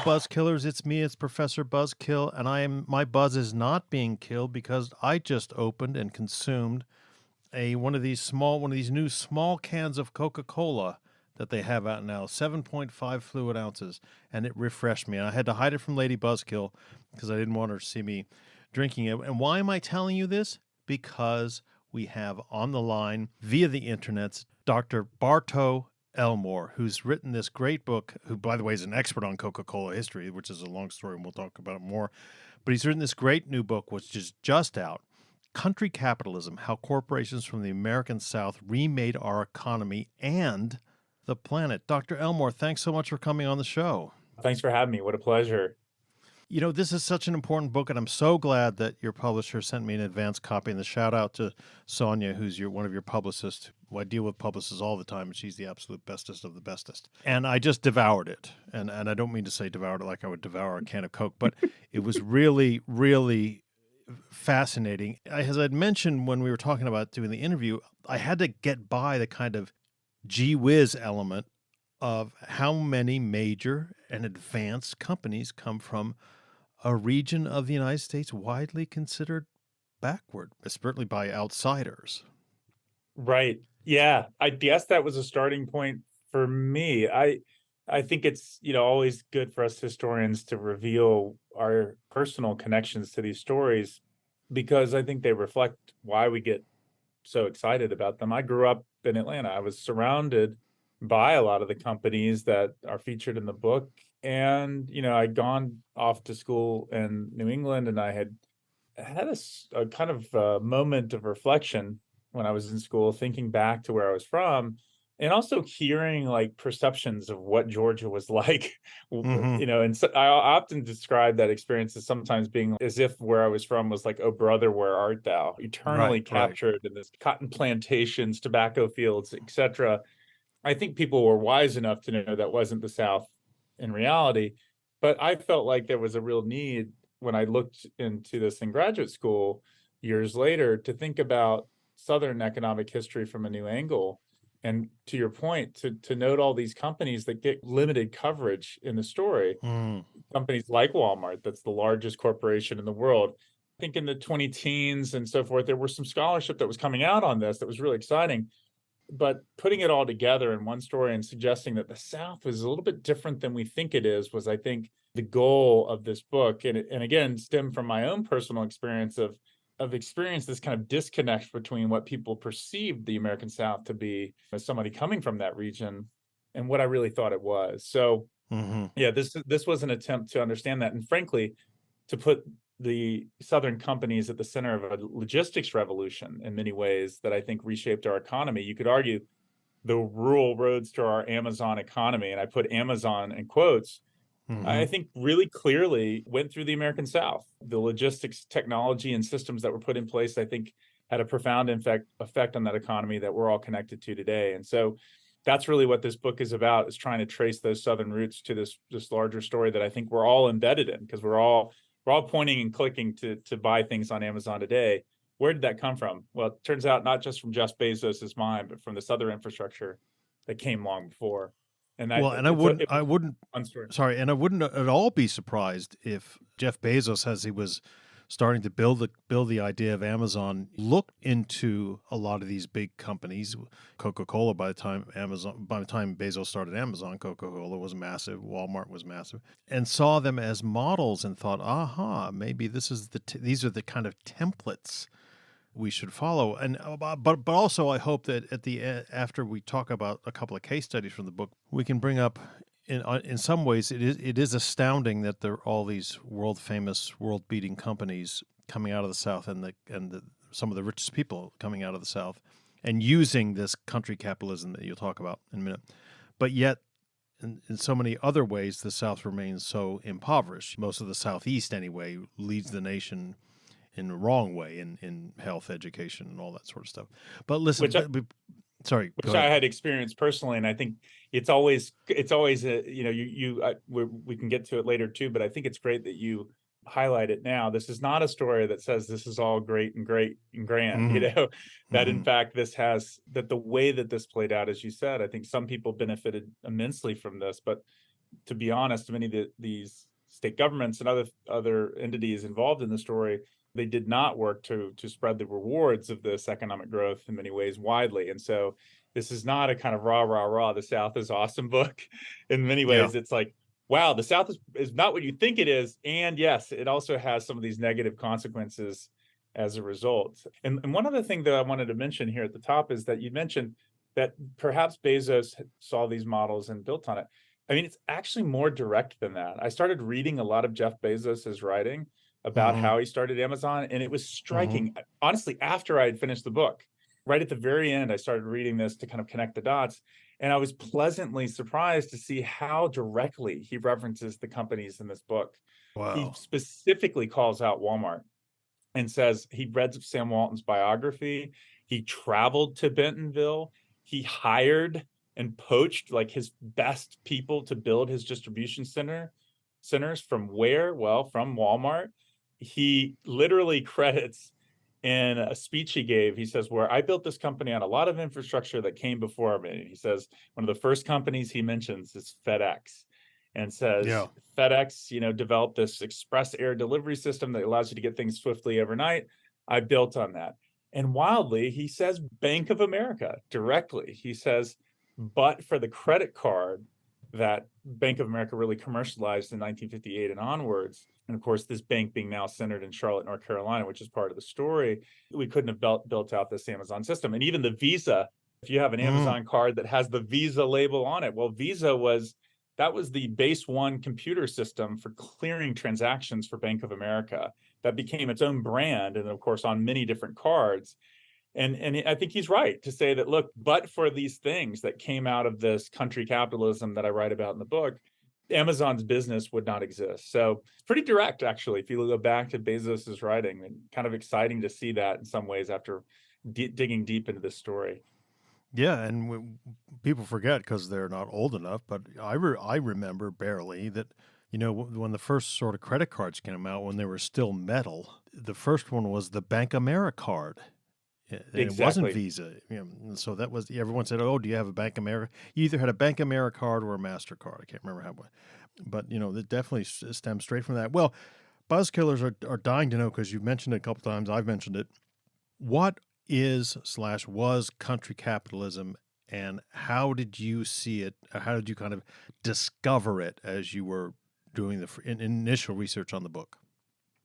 Buzzkillers. It's me. It's Professor Buzzkill, and my buzz is not being killed because I just opened and consumed one of these new small cans of Coca-Cola that they have out now, 7.5 fluid ounces, and it refreshed me. And I had to hide it from Lady Buzzkill because I didn't want her to see me drinking it. And why am I telling you this? Because we have on the line via the internets Dr. Bartow Elmore, who's written this great book, who, by the way, is an expert on Coca-Cola history, which is a long story, and we'll talk about it more. But he's written this great new book, which is just out, Country Capitalism, How Corporations from the American South Remade Our Economy and the Planet. Dr. Elmore, thanks so much for coming on the show. Thanks for having me. What a pleasure. You know, this is such an important book, and I'm so glad that your publisher sent me an advance copy. And the shout out to Sonia, who's one of your publicists. I deal with publicists all the time, and she's the absolute bestest of the bestest. And I just devoured it. And I don't mean to say devoured it like I would devour a can of Coke, but it was really, really fascinating. As I'd mentioned when we were talking about doing the interview, I had to get by the kind of gee whiz element of how many major and advanced companies come from a region of the United States widely considered backward, certainly by outsiders. Right. Yeah. I guess that was a starting point for me. I think it's, always good for us historians to reveal our personal connections to these stories because I think they reflect why we get so excited about them. I grew up in Atlanta. I was surrounded by a lot of the companies that are featured in the book. And, I'd gone off to school in New England, and I had a kind of moment of reflection when I was in school, thinking back to where I was from, and also hearing like perceptions of what Georgia was like, and so I often describe that experience as sometimes being as if where I was from was like, oh, brother, where art thou? Eternally captured in this cotton plantations, tobacco fields, etc. I think people were wise enough to know that wasn't the South in reality, but I felt like there was a real need when I looked into this in graduate school years later to think about Southern economic history from a new angle. And to your point, to note all these companies that get limited coverage in the story, companies like Walmart, that's the largest corporation in the world. I think in the 20 teens and so forth, there was some scholarship that was coming out on this that was really exciting. But putting it all together in one story and suggesting that the South was a little bit different than we think it is was, I think, the goal of this book. And again, stemmed from my own personal experience of experience this kind of disconnect between what people perceived the American South to be as somebody coming from that region and what I really thought it was. So, yeah, this was an attempt to understand that. And frankly, to put the Southern companies at the center of a logistics revolution in many ways that I think reshaped our economy. You could argue the rural roads to our Amazon economy, and I put Amazon in quotes, I think really clearly went through the American South. The logistics technology and systems that were put in place, I think, had a profound effect on that economy that we're all connected to today. And so that's really what this book is about, is trying to trace those Southern roots to this larger story that I think we're all embedded in, because we're all pointing and clicking to buy things on Amazon today. Where did that come from? Well, it turns out not just from Jeff Bezos' mind, but from this other infrastructure that came long before. And I wouldn't at all be surprised if Jeff Bezos, as he was starting to build the idea of Amazon, looked into a lot of these big companies. Coca-Cola, by the time Bezos started Amazon, Coca-Cola was massive, Walmart was massive, and saw them as models and thought, aha, maybe these are the kind of templates we should follow. And but also I hope that after we talk about a couple of case studies from the book, we can bring up in some ways it is astounding that there are all these world famous, world beating companies coming out of the South and some of the richest people coming out of the South and using this country capitalism that you'll talk about in a minute. But yet in so many other ways the South remains so impoverished. Most of the Southeast anyway leads the nation in the wrong way in health, education, and all that sort of stuff. But listen, which I had experienced personally, and I think it's always we can get to it later too. But I think it's great that you highlight it now. This is not a story that says this is all great and grand. That in fact that the way that this played out, as you said, I think some people benefited immensely from this, but to be honest, many of these state governments and other entities involved in the story, they did not work to spread the rewards of this economic growth in many ways widely. And so this is not a kind of rah, rah, rah, the South is awesome book. In many Yeah. ways, it's like, wow, the South is not what you think it is. And yes, it also has some of these negative consequences as a result. And one other thing that I wanted to mention here at the top is that you mentioned that perhaps Bezos saw these models and built on it. I mean, it's actually more direct than that. I started reading a lot of Jeff Bezos's writing about Mm-hmm. how he started Amazon, and it was Mm-hmm. striking. Honestly, after I had finished the book, right at the very end, I started reading this to kind of connect the dots, and I was pleasantly surprised to see how directly he references the companies in this book. He Wow. specifically calls out Walmart and says he read Sam Walton's biography. He traveled to Bentonville. He hired and poached like his best people to build his distribution centers from where? Well, from Walmart. He literally credits in a speech he gave, he says, where I built this company on a lot of infrastructure that came before me. He says one of the first companies he mentions is FedEx, and says Yeah. FedEx, developed this express air delivery system that allows you to get things swiftly overnight. I built on that. And wildly, he says Bank of America directly. He says, but for the credit card that Bank of America really commercialized in 1958 and onwards, and of course, this bank being now centered in Charlotte, North Carolina, which is part of the story, we couldn't have built out this Amazon system. And even the Visa, if you have an Mm. Amazon card that has the Visa label on it, well, Visa was the base one computer system for clearing transactions for Bank of America that became its own brand, and of course on many different cards. And I think he's right to say that, look, but for these things that came out of this country capitalism that I write about in the book, Amazon's business would not exist. So it's pretty direct, actually, if you go back to Bezos's writing, and kind of exciting to see that in some ways after digging deep into this story. Yeah, and people forget because they're not old enough. But I remember barely that, when the first sort of credit cards came out, when they were still metal. The first one was the Bank America card, and it wasn't Exactly. Visa. And so that was, everyone said, "Oh, do you have a Bank America?" You either had a Bank America card or a Mastercard. I can't remember how, but it definitely stems straight from that. Well, buzzkillers are dying to know, because you've mentioned it a couple times. I've mentioned it. What is/was country capitalism, and how did you see it? How did you kind of discover it as you were doing the initial research on the book?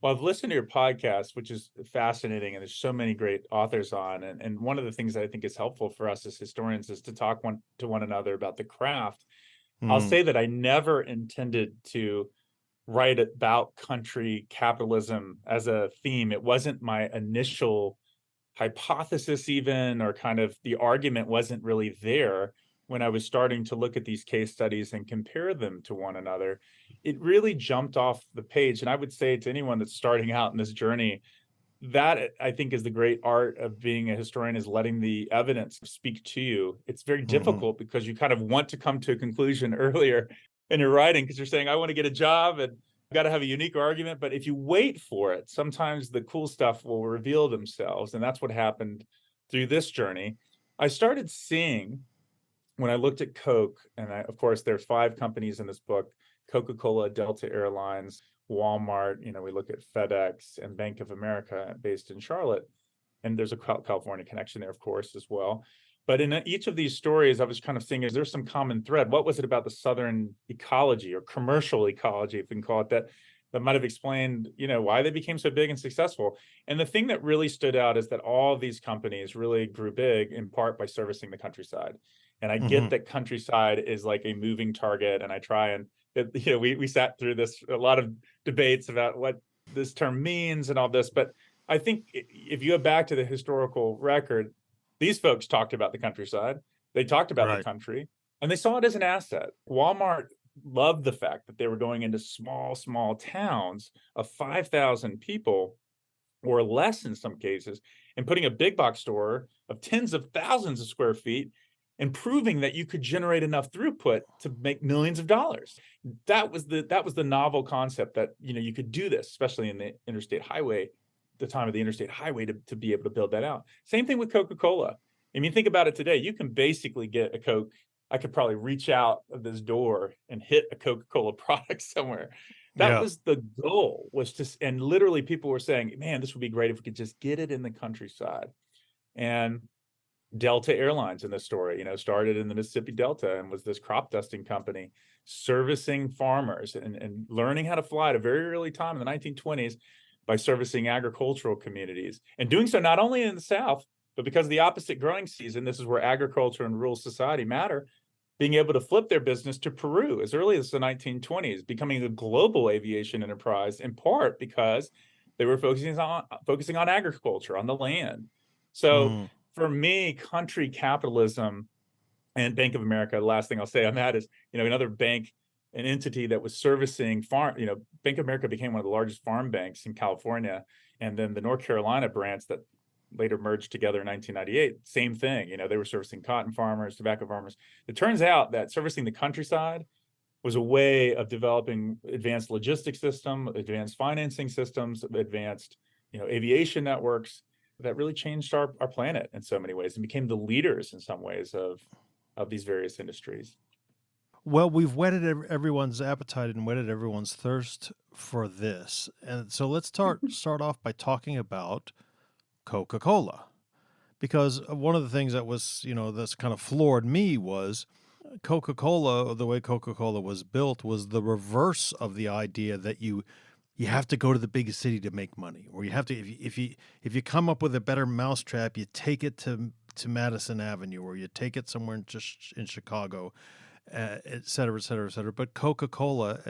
Well, I've listened to your podcast, which is fascinating, and there's so many great authors on. And one of the things that I think is helpful for us as historians is to talk to one another about the craft. I'll Mm, say that I never intended to write about country capitalism as a theme. It wasn't my initial hypothesis, even, or kind of the argument wasn't really there when I was starting to look at these case studies and compare them to one another. It really jumped off the page. And I would say to anyone that's starting out in this journey, that I think is the great art of being a historian, is letting the evidence speak to you. It's very mm-hmm, difficult because you kind of want to come to a conclusion earlier in your writing, because you're saying, I want to get a job and I've got to have a unique argument. But if you wait for it, sometimes the cool stuff will reveal themselves. And that's what happened through this journey. I started seeing, when I looked at Coke, and of course, there's 5 companies in this book: Coca-Cola, Delta Airlines, Walmart, we look at FedEx and Bank of America based in Charlotte. And there's a California connection there, of course, as well. But in each of these stories, I was kind of seeing, is there some common thread? What was it about the Southern ecology, or commercial ecology, if we can call it that, that might have explained, why they became so big and successful? And the thing that really stood out is that all of these companies really grew big in part by servicing the countryside. And I mm-hmm. get that countryside is like a moving target, and I try and, we sat through this, a lot of debates about what this term means and all this, but I think if you go back to the historical record, these folks talked about the countryside. They talked about the Right. country, and they saw it as an asset. Walmart loved the fact that they were going into small towns of 5,000 people or less in some cases, and putting a big box store of tens of thousands of square feet and proving that you could generate enough throughput to make millions of dollars. That was the novel concept, that you could do this, especially in the interstate highway, the time of the interstate highway, to be able to build that out. Same thing with Coca-Cola. I mean, think about it today. You can basically get a Coke I could probably reach out of this door and hit a Coca-Cola product somewhere. That Yeah. was the goal, was just, and literally people were saying, man, this would be great if we could just get it in the countryside. And Delta Airlines in the story, started in the Mississippi Delta and was this crop dusting company servicing farmers and learning how to fly at a very early time in the 1920s by servicing agricultural communities, and doing so not only in the South, but because of the opposite growing season, this is where agriculture and rural society matter, being able to flip their business to Peru as early as the 1920s, becoming a global aviation enterprise, in part because they were focusing on agriculture, on the land. So Mm. for me, country capitalism and Bank of America, the last thing I'll say on that is, another bank, an entity that was servicing farm, Bank of America became one of the largest farm banks in California. And then the North Carolina branch that later merged together in 1998, same thing. They were servicing cotton farmers, tobacco farmers. It turns out that servicing the countryside was a way of developing advanced logistics system, advanced financing systems, advanced, aviation networks that really changed our planet in so many ways and became the leaders in some ways of these various industries. Well, we've whetted everyone's appetite and whetted everyone's thirst for this. And so let's start off by talking about Coca-Cola. Because one of the things that was, that's kind of floored me was Coca-Cola, the way Coca-Cola was built was the reverse of the idea that you have to go to the biggest city to make money, or you have to, if you come up with a better mousetrap, you take it to Madison Avenue, or you take it somewhere in Chicago, et cetera, et cetera, et cetera. But Coca-Cola,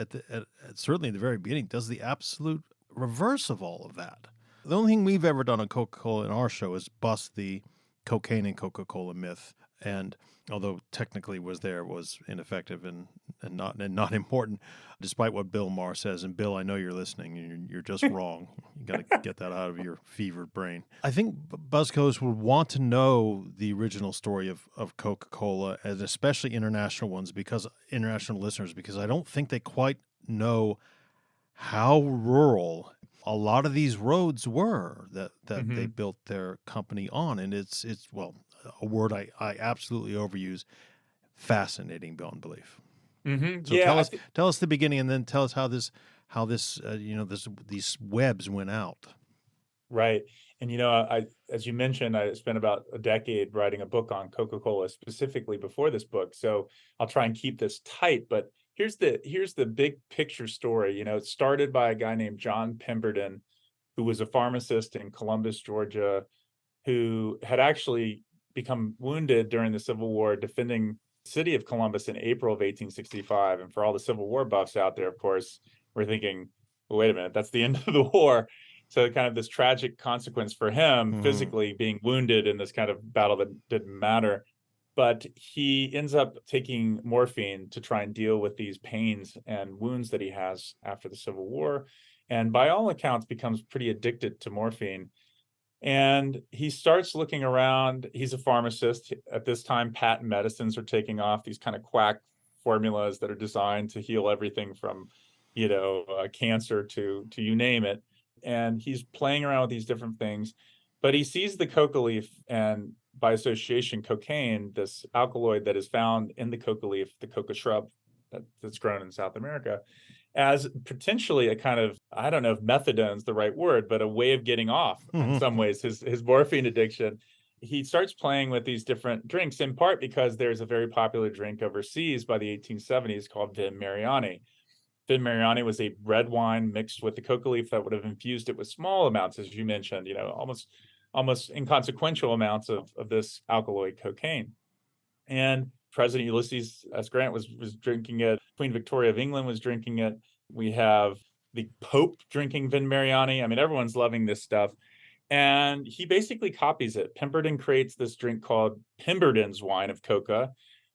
certainly in the very beginning, does the absolute reverse of all of that. The only thing we've ever done on Coca-Cola in our show is bust the cocaine and Coca-Cola myth. And although technically was ineffective and not important, despite what Bill Maher says. And Bill, I know you're listening, and you're just wrong. You got to get that out of your fevered brain. I think buzzkillers would want to know the original story of Coca-Cola, and especially international listeners, because I don't think they quite know how rural a lot of these roads were that they built their company on. And it's well, a word I absolutely overuse, fascinating beyond belief. So Yeah, tell us the beginning, and then tell us how these webs went out. right. And as you mentioned, I spent about a decade writing a book on Coca-Cola specifically before this book. So I'll try and keep this tight, but here's the big picture story. It started by a guy named John Pemberton, who was a pharmacist in Columbus, Georgia, who had actually become wounded during the Civil War defending the city of Columbus in April of 1865. And for all the Civil War buffs out there, of course, we're thinking, well, wait a minute, that's the end of the war. So kind of this tragic consequence for him, physically being wounded in this kind of battle that didn't matter. But he ends up taking morphine to try and deal with these pains and wounds that he has after the Civil War. And by all accounts, becomes pretty addicted to morphine. And he starts looking around. He's a pharmacist. At this time, patent medicines are taking off, these kind of quack formulas that are designed to heal everything from, cancer to you name it. And he's playing around with these different things. But he sees the coca leaf, and by association, cocaine, this alkaloid that is found in the coca leaf, the coca shrub that's grown in South America, as potentially a kind of, I don't know if methadone is the right word, but a way of getting off in some ways his morphine addiction. He starts playing with these different drinks, in part because there's a very popular drink overseas by the 1870s called Vin Mariani. Vin Mariani was a red wine mixed with the coca leaf that would have infused it with small amounts, as you mentioned, almost inconsequential amounts of this alkaloid cocaine. And President Ulysses S. Grant was drinking it. Queen Victoria of England was drinking it. We have the Pope drinking Vin Mariani. I mean, everyone's loving this stuff. And he basically copies it. Pemberton creates this drink called Pemberton's wine of coca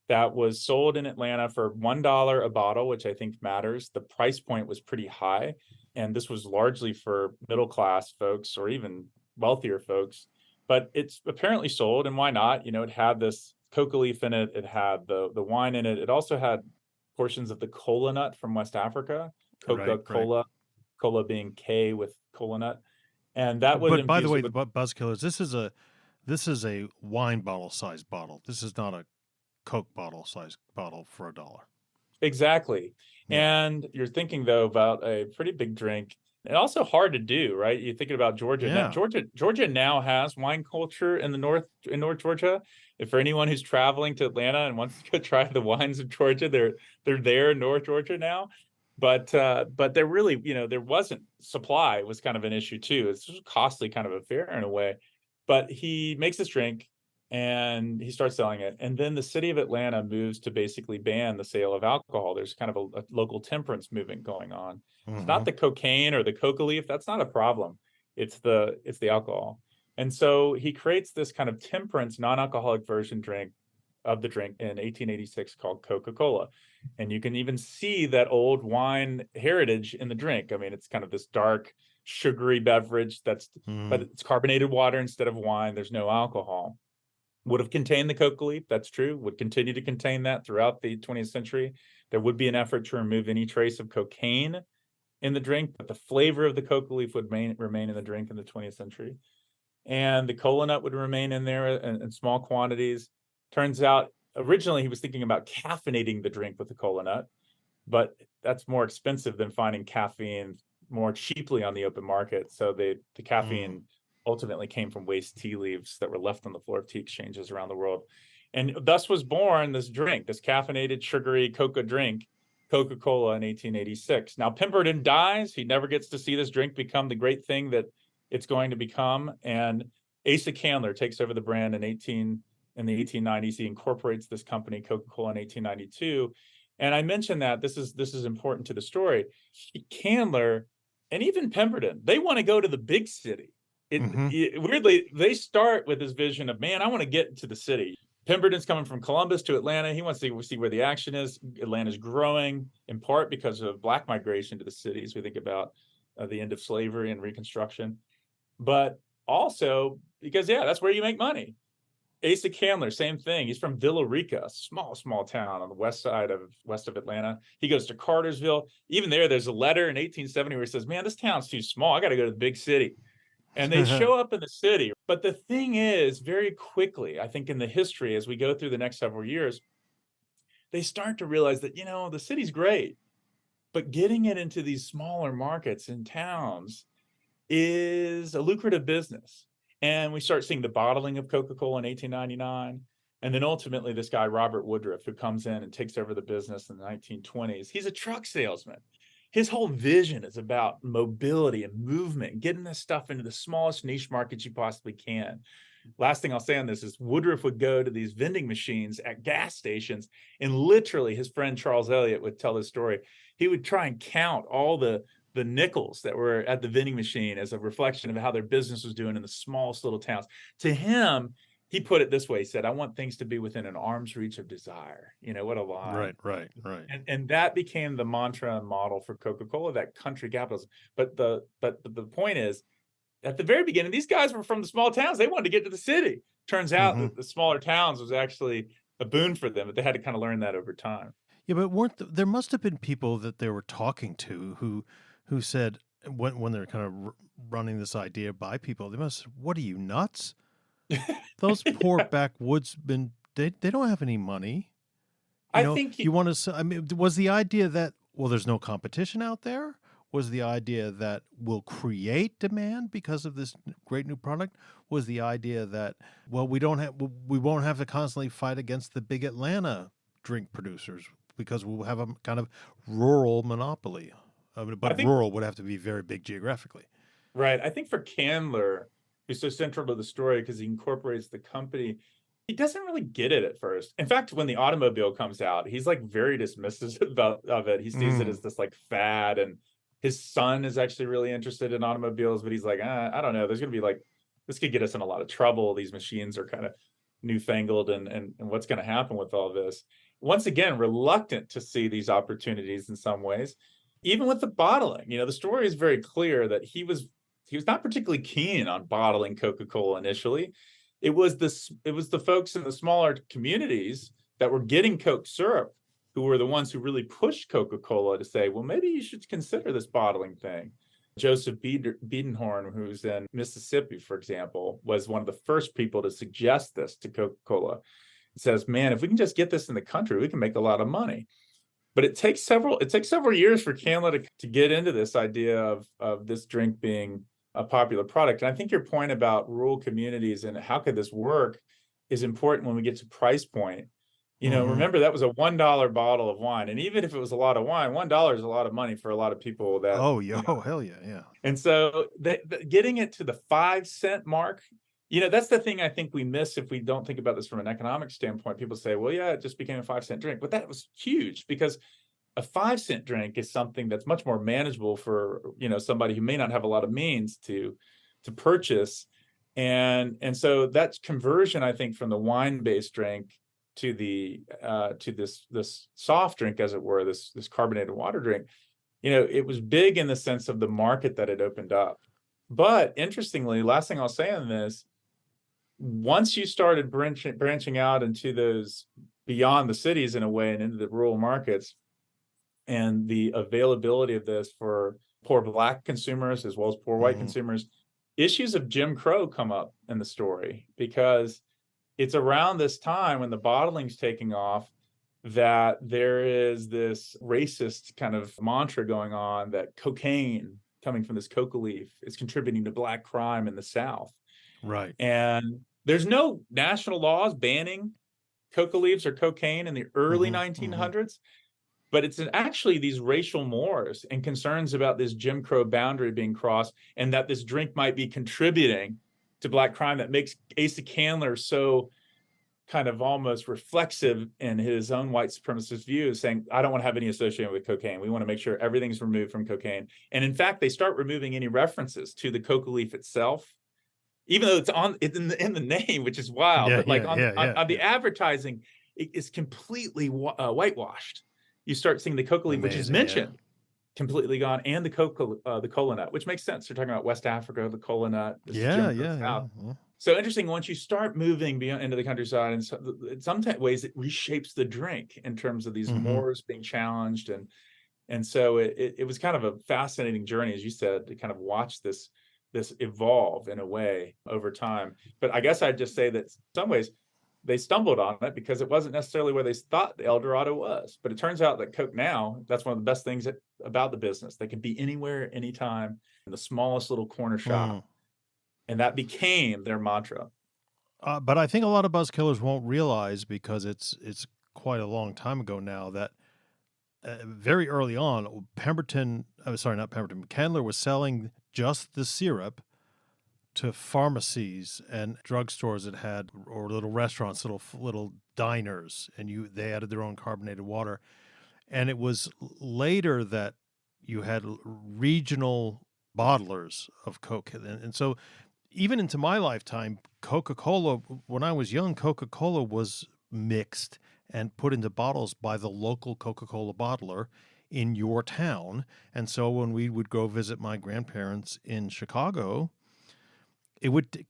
that was sold in Atlanta for $1 a bottle, which I think matters. The price point was pretty high. And this was largely for middle-class folks or even wealthier folks. But it's apparently sold, and why not? It had this coca leaf in it. It had the wine in it. It also had portions of the cola nut from West Africa, Coca-Cola, Right. cola being K with cola nut. And that was But by the way, with, the buzzkillers, this is a wine bottle sized bottle. This is not a Coke size bottle for $1. Exactly. Yeah. And you're thinking though about a pretty big drink, and also hard to do, right? You're thinking about Georgia now. Yeah. Georgia now has wine culture in North Georgia. If for anyone who's traveling to Atlanta and wants to go try the wines of Georgia, they're there in North Georgia now. But there really, there wasn't supply was kind of an issue too. It's just a costly kind of affair in a way. But he makes this drink and he starts selling it. And then the city of Atlanta moves to basically ban the sale of alcohol. There's kind of a local temperance movement going on. It's not the cocaine or the coca leaf. That's not a problem. It's the alcohol. And so he creates this kind of temperance, non-alcoholic version of the drink in 1886 called Coca-Cola. And you can even see that old wine heritage in the drink. I mean, it's kind of this dark, sugary beverage but it's carbonated water instead of wine. There's no alcohol. Would have contained the coca leaf, that's true, would continue to contain that throughout the 20th century. There would be an effort to remove any trace of cocaine in the drink, but the flavor of the coca leaf would remain in the drink in the 20th century. And the cola nut would remain in there in small quantities. Turns out, originally he was thinking about caffeinating the drink with the cola nut, but that's more expensive than finding caffeine more cheaply on the open market. So the caffeine ultimately came from waste tea leaves that were left on the floor of tea exchanges around the world. And thus was born this drink, this caffeinated, sugary coca drink, Coca-Cola in 1886. Now, Pemberton dies. He never gets to see this drink become the great thing that it's going to become. And Asa Candler takes over the brand in the 1890s. He incorporates this company, Coca-Cola, in 1892. And I mentioned that this is important to the story. Candler and even Pemberton, they want to go to the big city. Weirdly, they start with this vision of, man, I want to get into the city. Pemberton's coming from Columbus to Atlanta. He wants to see where the action is. Atlanta's growing in part because of Black migration to the cities. We think about the end of slavery and Reconstruction, but also because, that's where you make money. Asa Candler, same thing. He's from Villa Rica, a small town on the west of Atlanta. He goes to Cartersville. Even there's a letter in 1870 where he says, man, this town's too small. I got to go to the big city. And they show up in the city. But the thing is, very quickly, I think in the history, as we go through the next several years, they start to realize that, the city's great, but getting it into these smaller markets and towns is a lucrative business. And we start seeing the bottling of Coca-Cola in 1899. And then ultimately, this guy, Robert Woodruff, who comes in and takes over the business in the 1920s, he's a truck salesman. His whole vision is about mobility and movement, getting this stuff into the smallest niche markets you possibly can. Last thing I'll say on this is Woodruff would go to these vending machines at gas stations, and literally his friend Charles Eliot would tell this story. He would try and count all the nickels that were at the vending machine as a reflection of how their business was doing in the smallest little towns. To him, he put it this way. He said, I want things to be within an arm's reach of desire. What a line. Right. And that became the mantra and model for Coca-Cola, that country capitalism. But the point is, at the very beginning, these guys were from the small towns. They wanted to get to the city. Turns out that the smaller towns was actually a boon for them, but they had to kind of learn that over time. Yeah, but there must have been people that they were talking to who said, when they're kind of running this idea by people, they must, what are you, nuts? Those poor backwoodsmen, they don't have any money. You want to, I mean, was the idea that, well, there's no competition out there? Was the idea that we'll create demand because of this great new product? Was the idea that, well, we won't have to constantly fight against the big Atlanta drink producers because we'll have a kind of rural monopoly? But rural would have to be very big geographically. Right. I think for Candler, who's so central to the story because he incorporates the company, he doesn't really get it at first. In fact, when the automobile comes out, he's like very dismissive of it. He sees it as this like fad, and his son is actually really interested in automobiles, but he's like, I don't know. There's going to be like, this could get us in a lot of trouble. These machines are kind of newfangled, and what's going to happen with all this? Once again, reluctant to see these opportunities in some ways. Even with the bottling, the story is very clear that he was not particularly keen on bottling Coca-Cola initially. It was the folks in the smaller communities that were getting Coke syrup who were the ones who really pushed Coca-Cola to say, well, maybe you should consider this bottling thing. Joseph Biedenhorn, who's in Mississippi, for example, was one of the first people to suggest this to Coca-Cola. says, man, if we can just get this in the country, we can make a lot of money. But it takes several years for Candler to get into this idea of this drink being a popular product. And I think your point about rural communities and how could this work is important when we get to price point. Remember that was a $1 bottle of wine. And even if it was a lot of wine, $1 is a lot of money for a lot of people that. Oh, yeah. Oh, hell yeah. Yeah. And so getting it to the 5-cent mark, that's the thing I think we miss if we don't think about this from an economic standpoint. People say, well, yeah, it just became a 5-cent drink. But that was huge because a 5-cent drink is something that's much more manageable for, somebody who may not have a lot of means to purchase. And so that's conversion, I think, from the wine-based drink to this soft drink, as it were, this carbonated water drink. It was big in the sense of the market that it opened up. But interestingly, last thing I'll say on this, once you started branching out into those beyond the cities in a way and into the rural markets, and the availability of this for poor Black consumers as well as poor white consumers, issues of Jim Crow come up in the story, because it's around this time when the bottling's taking off that there is this racist kind of mantra going on that cocaine coming from this coca leaf is contributing to Black crime in the South. Right. And there's no national laws banning coca leaves or cocaine in the early 1900s. But it's actually these racial mores and concerns about this Jim Crow boundary being crossed, and that this drink might be contributing to Black crime, that makes Asa Candler so kind of almost reflexive in his own white supremacist views, saying, I don't want to have any association with cocaine. We want to make sure everything's removed from cocaine. And in fact, they start removing any references to the coca leaf itself, even though it's in the name, which is wild. Yeah, but on the advertising, it is completely whitewashed. You start seeing the coca leaf, which is mentioned, completely gone, and the cola nut, which makes sense. You're talking about West Africa, the cola nut. Yeah. So interesting. Once you start moving beyond into the countryside, and so, in some ways, it reshapes the drink in terms of these mores being challenged, and so it was kind of a fascinating journey, as you said, to kind of watch this evolve in a way over time. But I guess I'd just say that in some ways, they stumbled on it because it wasn't necessarily where they thought the El Dorado was. But it turns out that Coke now, that's one of the best things about the business. They can be anywhere, anytime, in the smallest little corner shop. And that became their mantra. But I think a lot of buzzkillers won't realize, because it's quite a long time ago now, that very early on, Candler was selling just the syrup to pharmacies and drugstores that had, or little restaurants, little diners, and they added their own carbonated water. And it was later that you had regional bottlers of Coke. And so even into my lifetime, Coca-Cola, when I was young, Coca-Cola was mixed and put into bottles by the local Coca-Cola bottler in your town. And so when we would go visit my grandparents in Chicago,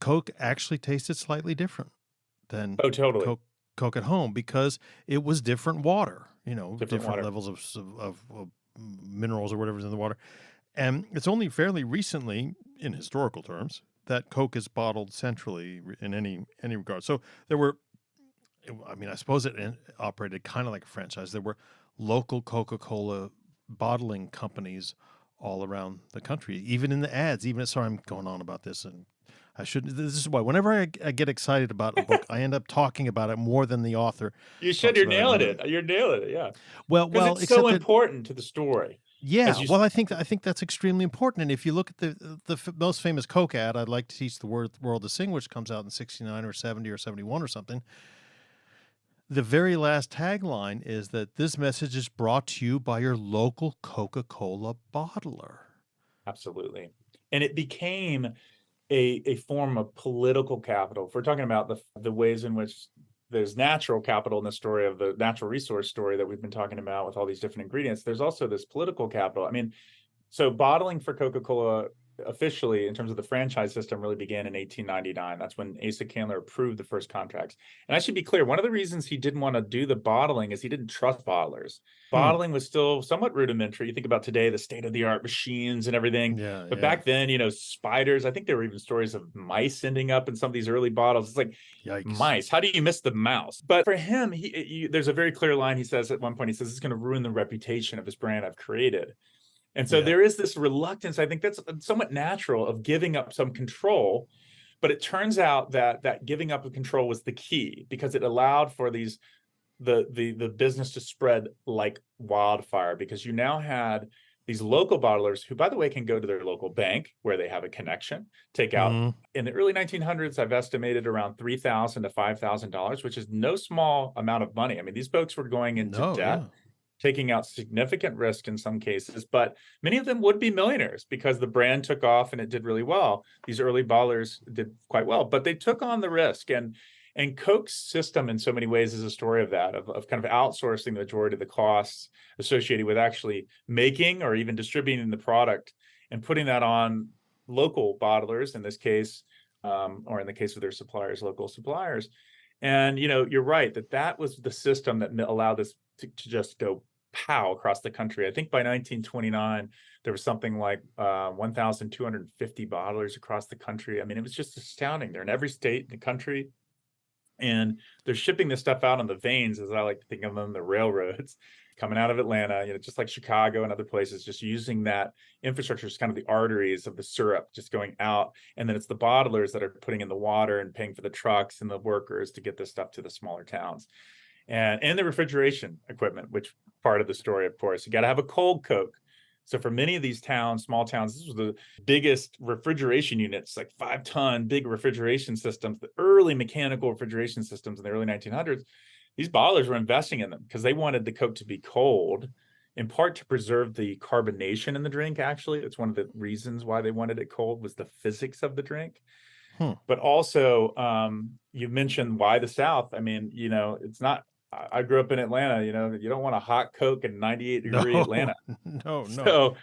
Coke actually tasted slightly different than totally. Coke at home, because it was different water, different water. levels of minerals or whatever's in the water. And it's only fairly recently, in historical terms, that Coke is bottled centrally in any regard. So there were, I suppose it operated kind of like a franchise. There were local Coca-Cola bottling companies all around the country, even in the ads. Sorry, I'm going on about this, and I shouldn't. This is why whenever I get excited about a book, I end up talking about it more than the author. You should. You're nailing it. You're nailing it. Yeah. Well, it's so important to the story. Yeah. Well, I think that's extremely important. And if you look at the most famous Coke ad, "I'd like to teach the world to sing," which comes out in 69 or 70 or 71 or something, the very last tagline is that this message is brought to you by your local Coca-Cola bottler. Absolutely. And it became a form of political capital. If we're talking about the ways in which there's natural capital in the story of the natural resource story that we've been talking about with all these different ingredients, there's also this political capital. So bottling for Coca-Cola officially, in terms of the franchise system, really began in 1899. That's when Asa Candler approved the first contracts. And I should be clear, one of the reasons he didn't want to do the bottling is he didn't trust bottlers. Bottling was still somewhat rudimentary. You think about today, the state-of-the-art machines and everything. Yeah, But yeah. back then, spiders, I think there were even stories of mice ending up in some of these early bottles. It's like, Yikes. mice, how do you miss the mouse? But for him, there's a very clear line he says at one point. He says, it's going to ruin the reputation of this brand I've created. And so there is this reluctance, I think that's somewhat natural, of giving up some control. But it turns out that giving up of control was the key, because it allowed for the business to spread like wildfire, because you now had these local bottlers who, by the way, can go to their local bank where they have a connection, take out in the early 1900s, I've estimated around $3,000 to $5,000, which is no small amount of money. I mean, these folks were going into debt, taking out significant risk in some cases, but many of them would be millionaires because the brand took off and it did really well. These early ballers did quite well, but they took on the risk. And Coke's system in so many ways is a story of that, of kind of outsourcing the majority of the costs associated with actually making or even distributing the product, and putting that on local bottlers in this case, or in the case of their suppliers, local suppliers. And, you're right that was the system that allowed this to just go pow across the country. I think by 1929, there was something like 1,250 bottlers across the country. I mean, it was just astounding. They're in every state in the country. And they're shipping this stuff out on the veins, as I like to think of them, the railroads coming out of Atlanta, just like Chicago and other places, just using that infrastructure as kind of the arteries of the syrup just going out. And then it's the bottlers that are putting in the water and paying for the trucks and the workers to get this stuff to the smaller towns. And the refrigeration equipment, which part of the story, of course, you got to have a cold Coke. So for many of these towns, small towns, this was the biggest refrigeration units, like 5-ton big refrigeration systems, the early mechanical refrigeration systems in the early 1900s. These bottlers were investing in them because they wanted the Coke to be cold, in part to preserve the carbonation in the drink. Actually, that's one of the reasons why they wanted it cold, was the physics of the drink. But also, you mentioned why the South. I mean, it's not. I grew up in Atlanta. You don't want a hot Coke in 98-degree Atlanta. No. So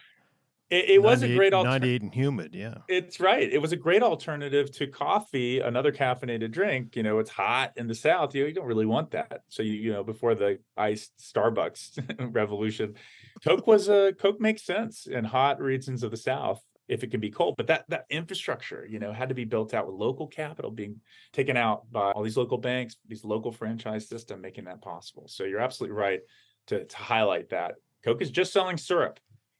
it was a great alternative. 98 and humid, yeah. It's right. It was a great alternative to coffee, another caffeinated drink. It's hot in the South. You don't really want that. So before the iced Starbucks revolution, Coke makes sense in hot regions of the South if it can be cold. But that infrastructure, had to be built out with local capital being taken out by all these local banks, these local franchise system, making that possible. So you're absolutely right to highlight that. Coke is just selling syrup.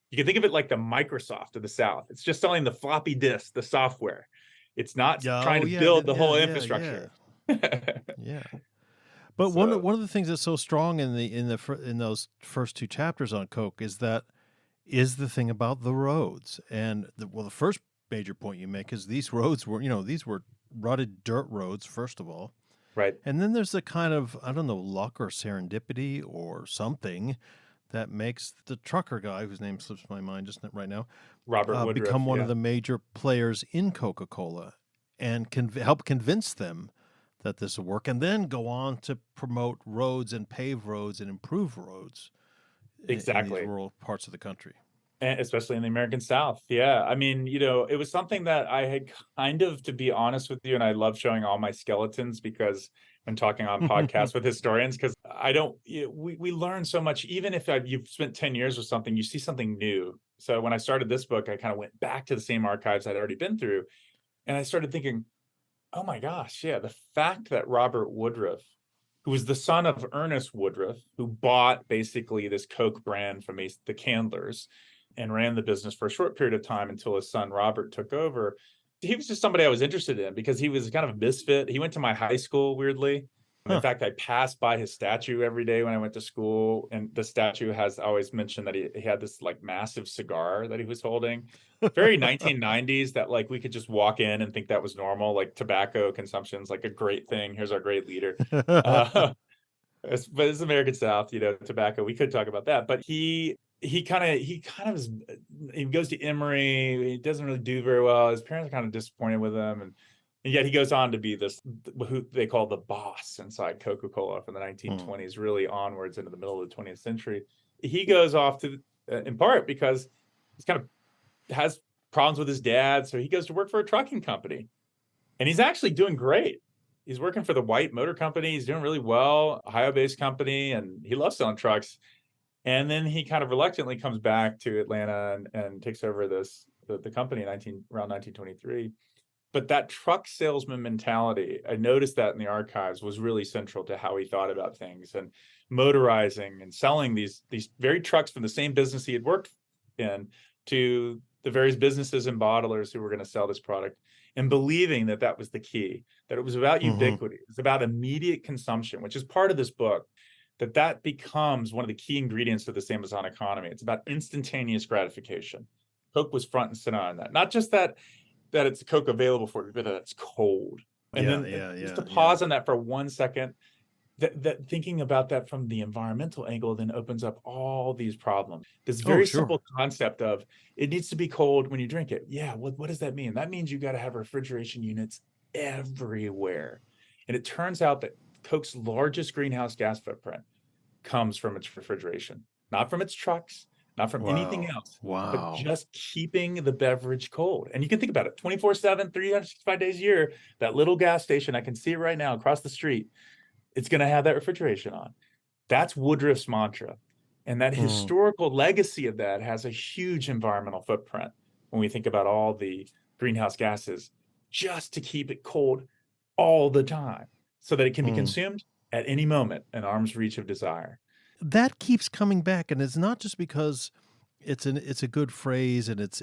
You can think of it like the Microsoft of the South. It's just selling the floppy disk, the software. It's not trying to build the whole infrastructure. Yeah. But one of the things that's so strong in those first two chapters on Coke is the thing about the roads. And the first major point you make is these roads were, these were rutted dirt roads, first of all. Right. And then there's the kind of, I don't know, luck or serendipity or something that makes the trucker guy, whose name slips my mind just right now, Robert Woodruff, become one of the major players in Coca-Cola, and help convince them that this will work, and then go on to promote roads and pave roads and improve roads in these rural parts of the country. And especially in the American South. Yeah. I mean, it was something that I had kind of, to be honest with you, and I love showing all my skeletons because when talking on podcasts with historians, because we learn so much. Even if you've spent 10 years with something, you see something new. So when I started this book, I kind of went back to the same archives I'd already been through. And I started thinking, oh my gosh, yeah, the fact that Robert Woodruff, who was the son of Ernest Woodruff, who bought basically this Coke brand from the Candlers and ran the business for a short period of time until his son Robert took over. He was just somebody I was interested in because he was kind of a misfit. He went to my high school, weirdly. In fact, I passed by his statue every day when I went to school. And the statue has always mentioned that he had this like massive cigar that he was holding. Very 1990s that like we could just walk in and think that was normal, like tobacco consumption's like a great thing. Here's our great leader. But it's American South, tobacco. We could talk about that. But he goes to Emory. He doesn't really do very well. His parents are kind of disappointed with him. And yet he goes on to be who they call the boss inside Coca-Cola from the 1920s, really onwards into the middle of the 20th century. He goes off to, in part because he's kind of has problems with his dad. So he goes to work for a trucking company, and he's actually doing great. He's working for the White Motor Company. He's doing really well, Ohio-based company, and he loves selling trucks. And then he kind of reluctantly comes back to Atlanta and takes over the company around 1923. But that truck salesman mentality, I noticed that in the archives, was really central to how he thought about things, and motorizing and selling these very trucks from the same business he had worked in to the various businesses and bottlers who were going to sell this product, and believing that that was the key, that it was about ubiquity, it was about immediate consumption, which is part of this book, that becomes one of the key ingredients of this Amazon economy. It's about instantaneous gratification. Coke was front and center on that. Not just that it's Coke available for you, but that it's cold. And just to pause on that for 1 second, that thinking about that from the environmental angle then opens up all these problems. This very simple concept of it needs to be cold when you drink it. Yeah, what does that mean? That means you got to have refrigeration units everywhere. And it turns out that Coke's largest greenhouse gas footprint comes from its refrigeration, not from its trucks, not from anything else, but just keeping the beverage cold. And you can think about it 24/7, 365 days a year, that little gas station, I can see it right now across the street, it's going to have that refrigeration on. That's Woodruff's mantra. And that historical legacy of that has a huge environmental footprint when we think about all the greenhouse gases, just to keep it cold all the time so that it can be consumed at any moment, an arm's reach of desire. That keeps coming back, and it's not just because it's a good phrase, and it's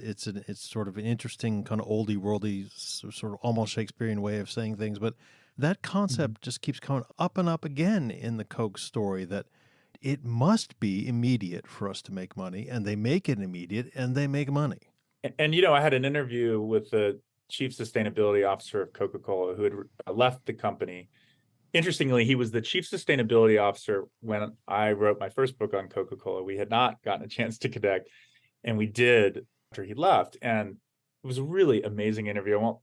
sort of an interesting kind of oldie worldy sort of almost Shakespearean way of saying things, but that concept just keeps coming up and up again in the Coke story, that it must be immediate for us to make money, and they make it immediate, and they make money. And I had an interview with the chief sustainability officer of Coca-Cola who had left the company. Interestingly, he was the chief sustainability officer when I wrote my first book on Coca-Cola. We had not gotten a chance to connect, and we did after he left. And it was a really amazing interview. I won't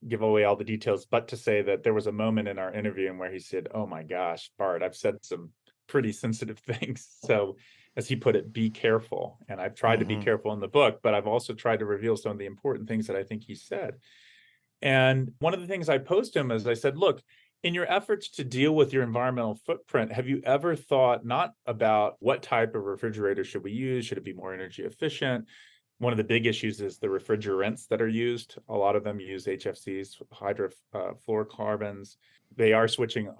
give away all the details, but to say that there was a moment in our interview where he said, "Oh my gosh, Bart, I've said some pretty sensitive things." So, as he put it, be careful. And I've tried to be careful in the book, but I've also tried to reveal some of the important things that I think he said. And one of the things I posed to him is I said, look, in your efforts to deal with your environmental footprint, have you ever thought not about what type of refrigerator should we use? Should it be more energy efficient? One of the big issues is the refrigerants that are used. A lot of them use HFCs, hydrofluorocarbons. They are switching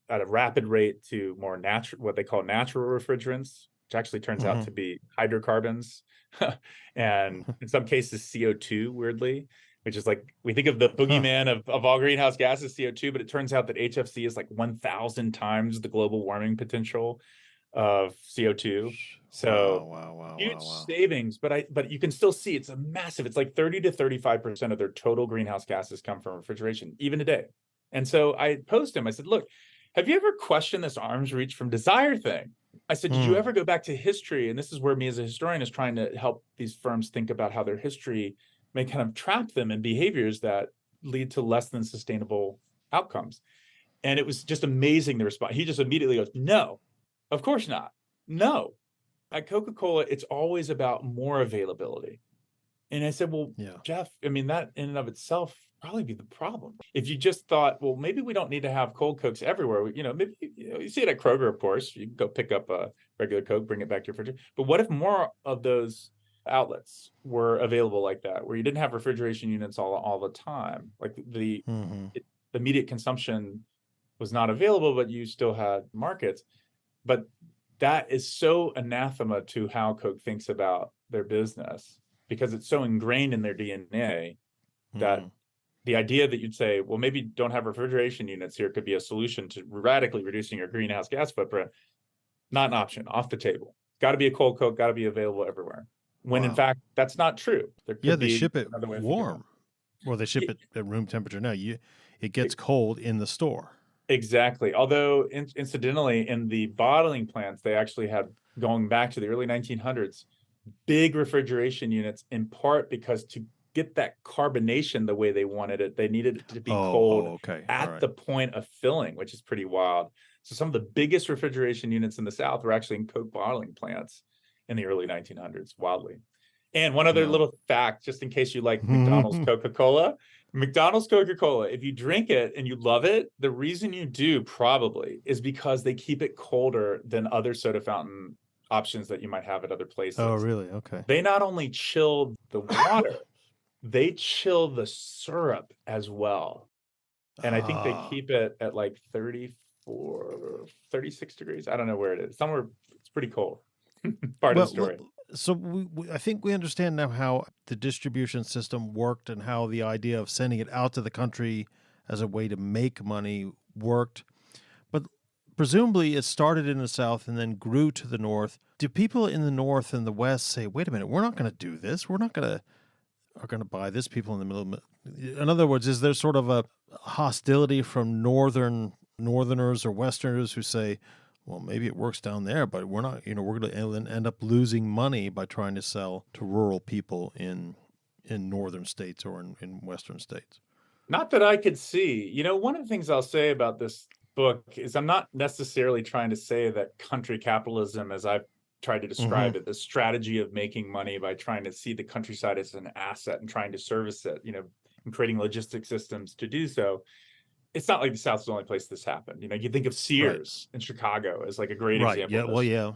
at a rapid rate to more natural, what they call natural refrigerants, which actually turns out to be hydrocarbons, and in some cases CO2, weirdly, which is like, we think of the boogeyman of all greenhouse gases, CO2, but it turns out that HFC is like 1,000 times the global warming potential of CO2. So huge savings, but you can still see it's a massive, it's like 30 to 35% of their total greenhouse gases come from refrigeration, even today. And so I posed him, I said, look, have you ever questioned this arm's reach from desire thing? I said, did you ever go back to history? And this is where me as a historian is trying to help these firms think about how their history may kind of trap them in behaviors that lead to less than sustainable outcomes. And it was just amazing, the response. He just immediately goes, no, of course not. No. At Coca-Cola, it's always about more availability. And I said, well, Jeff, I mean, that in and of itself probably be the problem. If you just thought, well, maybe we don't need to have cold Cokes everywhere. Maybe you see it at Kroger, of course. You can go pick up a regular Coke, bring it back to your refrigerator. But what if more of those outlets were available like that, where you didn't have refrigeration units all the time? Like the immediate consumption was not available, but you still had markets. But that is so anathema to how Coke thinks about their business, because it's so ingrained in their DNA that the idea that you'd say, well, maybe don't have refrigeration units here could be a solution to radically reducing your greenhouse gas footprint. Not an option, off the table. Got to be a cold Coke, got to be available everywhere. When in fact, that's not true. They ship it warm, or they ship it at room temperature. No, it gets cold in the store. Exactly. Although, incidentally, in the bottling plants, they actually had, going back to the early 1900s, big refrigeration units, in part because to get that carbonation the way they wanted it, they needed it to be cold at the point of filling, which is pretty wild. So some of the biggest refrigeration units in the South were actually in Coke bottling plants in the early 1900s, wildly. And one other No. little fact, just in case you like McDonald's Coca-Cola. McDonald's Coca-Cola, if you drink it and you love it, the reason you do probably is because they keep it colder than other soda fountain options that you might have at other places. Oh, really? Okay. They not only chill the water, they chill the syrup as well. And I think they keep it at like 34, 36 degrees. I don't know where it is. Somewhere it's pretty cold. Part of the story. So I think we understand now how the distribution system worked and how the idea of sending it out to the country as a way to make money worked. But presumably it started in the South and then grew to the North. Do people in the North and the West say, wait a minute, we're not going to do this. We're not going to buy this. People in the middle. In other words, is there sort of a hostility from Northerners or Westerners who say, well, maybe it works down there, but we're not, we're going to end up losing money by trying to sell to rural people in northern states or in western states? Not that I could see. One of the things I'll say about this book is I'm not necessarily trying to say that country capitalism, as I've tried to describe it, the strategy of making money by trying to see the countryside as an asset and trying to service it, and creating logistic systems to do so. It's not like the South's the only place this happened. You think of Sears in Chicago as like a great example. Yeah. Well, yeah.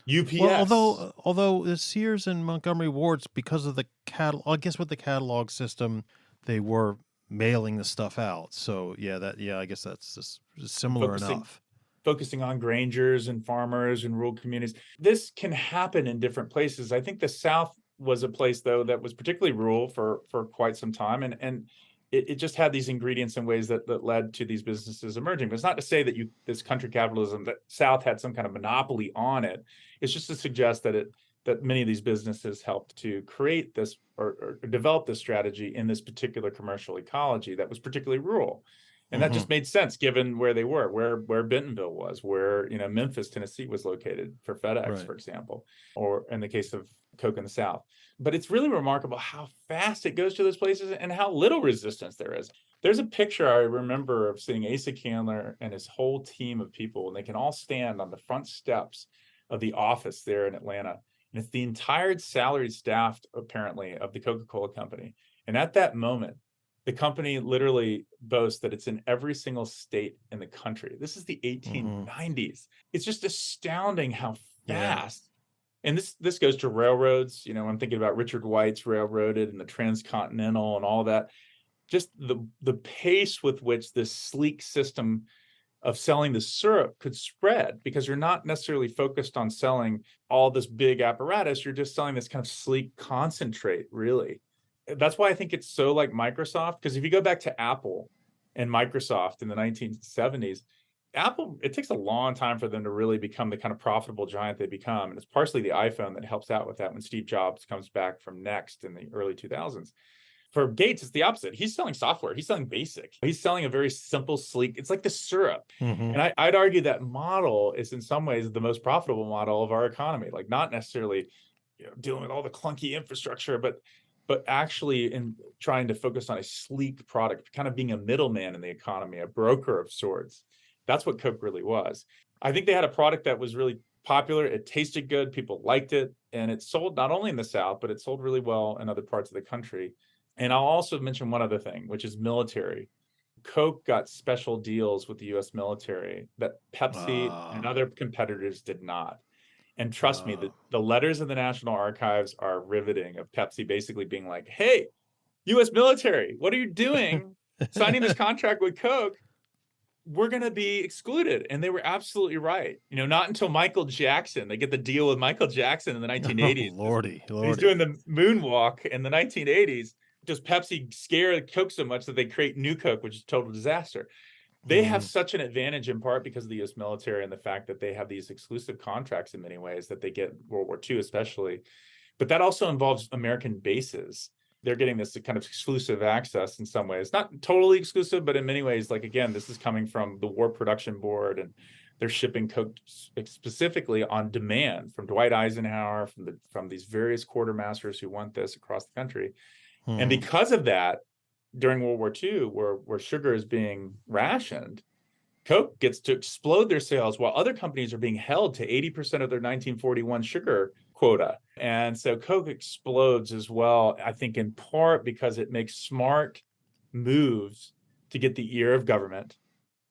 UPS. Well, although the Sears and Montgomery Wards, because of the I guess with the catalog system, they were mailing the stuff out. So I guess that's just similar enough. Focusing on grangers and farmers and rural communities. This can happen in different places. I think the South was a place, though, that was particularly rural for quite some time. And it just had these ingredients in ways that led to these businesses emerging. But it's not to say that this country capitalism, that South had some kind of monopoly on it. It's just to suggest that many of these businesses helped to create this or develop this strategy in this particular commercial ecology that was particularly rural. And that just made sense given where they were, where Bentonville was, where Memphis, Tennessee was located for FedEx, for example, or in the case of Coke in the South. But it's really remarkable how fast it goes to those places and how little resistance there is. There's a picture I remember of seeing Asa Candler and his whole team of people, and they can all stand on the front steps of the office there in Atlanta. And it's the entire salaried staff, apparently, of the Coca-Cola company. And at that moment, the company literally boasts that it's in every single state in the country. This is the 1890s. It's just astounding how fast. And this goes to railroads. I'm thinking about Richard White's railroaded and the transcontinental and all that. Just the pace with which this sleek system of selling the syrup could spread, because you're not necessarily focused on selling all this big apparatus. You're just selling this kind of sleek concentrate, really. That's why I think it's so like Microsoft, because if you go back to Apple and Microsoft in the 1970s, Apple, it takes a long time for them to really become the kind of profitable giant they become. And it's partially the iPhone that helps out with that when Steve Jobs comes back from Next in the early 2000s. For Gates, it's the opposite. He's selling software. He's selling BASIC. He's selling a very simple, sleek, it's like the syrup. And I'd argue that model is in some ways the most profitable model of our economy. Like not necessarily dealing with all the clunky infrastructure, but actually in trying to focus on a sleek product, kind of being a middleman in the economy, a broker of sorts. That's what Coke really was. I think they had a product that was really popular. It tasted good. People liked it. And it sold not only in the South, but it sold really well in other parts of the country. And I'll also mention one other thing, which is military. Coke got special deals with the U.S. military that Pepsi and other competitors did not. And trust me, the letters in the National Archives are riveting, of Pepsi basically being like, hey, U.S. military, what are you doing signing this contract with Coke? We're going to be excluded. And they were absolutely right. Not until Michael Jackson, they get the deal with Michael Jackson in the 1980s. Lordy. He's doing the moonwalk in the 1980s. Does Pepsi scare Coke so much that they create New Coke, which is a total disaster? They have such an advantage in part because of the U.S. military and the fact that they have these exclusive contracts in many ways that they get in World War II especially. But that also involves American bases. They're getting this kind of exclusive access in some ways, not totally exclusive, but in many ways, like, again, this is coming from the War Production Board, and they're shipping Coke specifically on demand from Dwight Eisenhower, from these various quartermasters who want this across the country. And because of that, during World War II, where sugar is being rationed, Coke gets to explode their sales while other companies are being held to 80% of their 1941 sugar quota. And so Coke explodes as well, I think in part because it makes smart moves to get the ear of government.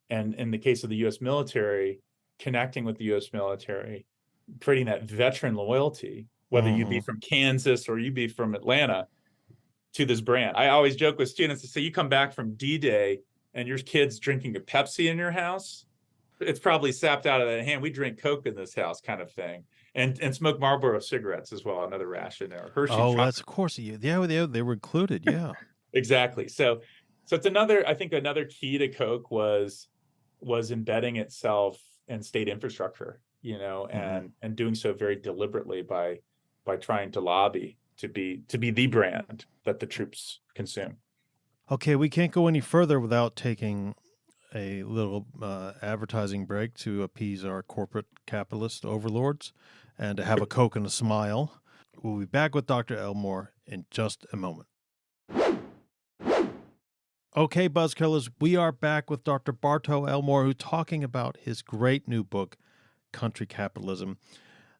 And in the case of the US military, connecting with the US military, creating that veteran loyalty, whether you be from Kansas or you be from Atlanta, to this brand. I always joke with students to say, you come back from D-Day and your kid's drinking a Pepsi in your house, it's probably sapped out of that hand. We drink Coke in this house, kind of thing. And smoke Marlboro cigarettes as well, another ration there. Hershey chocolate. That's of course. Yeah, they were included. Yeah. Exactly. So it's another, I think another key to Coke was embedding itself in state infrastructure, and doing so very deliberately by trying to lobby to be the brand that the troops consume. Okay, we can't go any further without taking a little advertising break to appease our corporate capitalist overlords and to have a Coke and a smile. We'll be back with Dr. Elmore in just a moment. Okay, Buzzkillers, we are back with Dr. Bartow Elmore, who's talking about his great new book, Country Capitalism.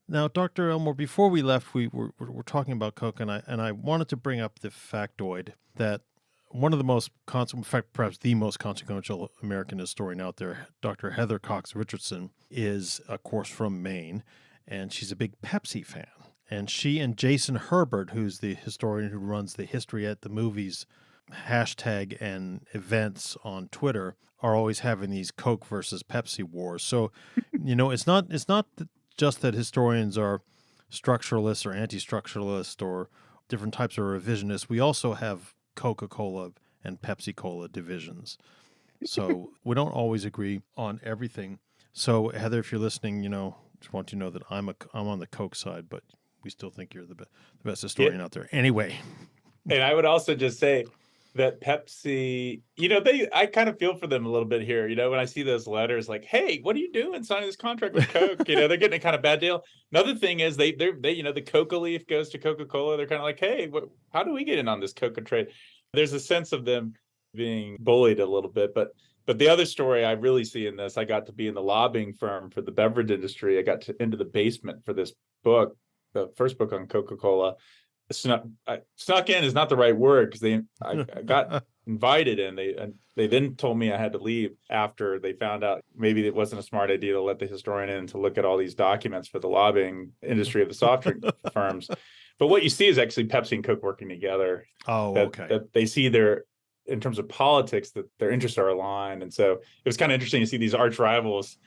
Now, Dr. Elmore, before we left, we were talking about Coke, and I wanted to bring up the factoid that one of the most, in fact, perhaps the most consequential American historian out there, Dr. Heather Cox Richardson, is, of course, from Maine, and she's a big Pepsi fan. And she and Jason Herbert, who's the historian who runs the History at the Movies hashtag and events on Twitter, are always having these Coke versus Pepsi wars. So, it's not just that historians are structuralists or anti-structuralists or different types of revisionists. We also have Coca-Cola and Pepsi-Cola divisions. So we don't always agree on everything. So Heather, if you're listening, just want you to know that I'm on the Coke side, but we still think you're the best historian out there. Anyway. And I would also just say that Pepsi, I kind of feel for them a little bit here. When I see those letters like, hey, what are you doing signing this contract with Coke? They're getting a kind of bad deal. Another thing is they the Coca leaf goes to Coca-Cola. They're kind of like, hey, how do we get in on this Coca trade? There's a sense of them being bullied a little bit. But the other story I really see in this, I got to be in the lobbying firm for the beverage industry. I got into the basement for this book, the first book on Coca-Cola. Snuck in is not the right word, because I got invited in. They then told me I had to leave after they found out maybe it wasn't a smart idea to let the historian in to look at all these documents for the lobbying industry of the soft drink firms. But what you see is actually Pepsi and Coke working together. Oh, okay. That they see in terms of politics, that their interests are aligned. And so it was kind of interesting to see these arch rivals.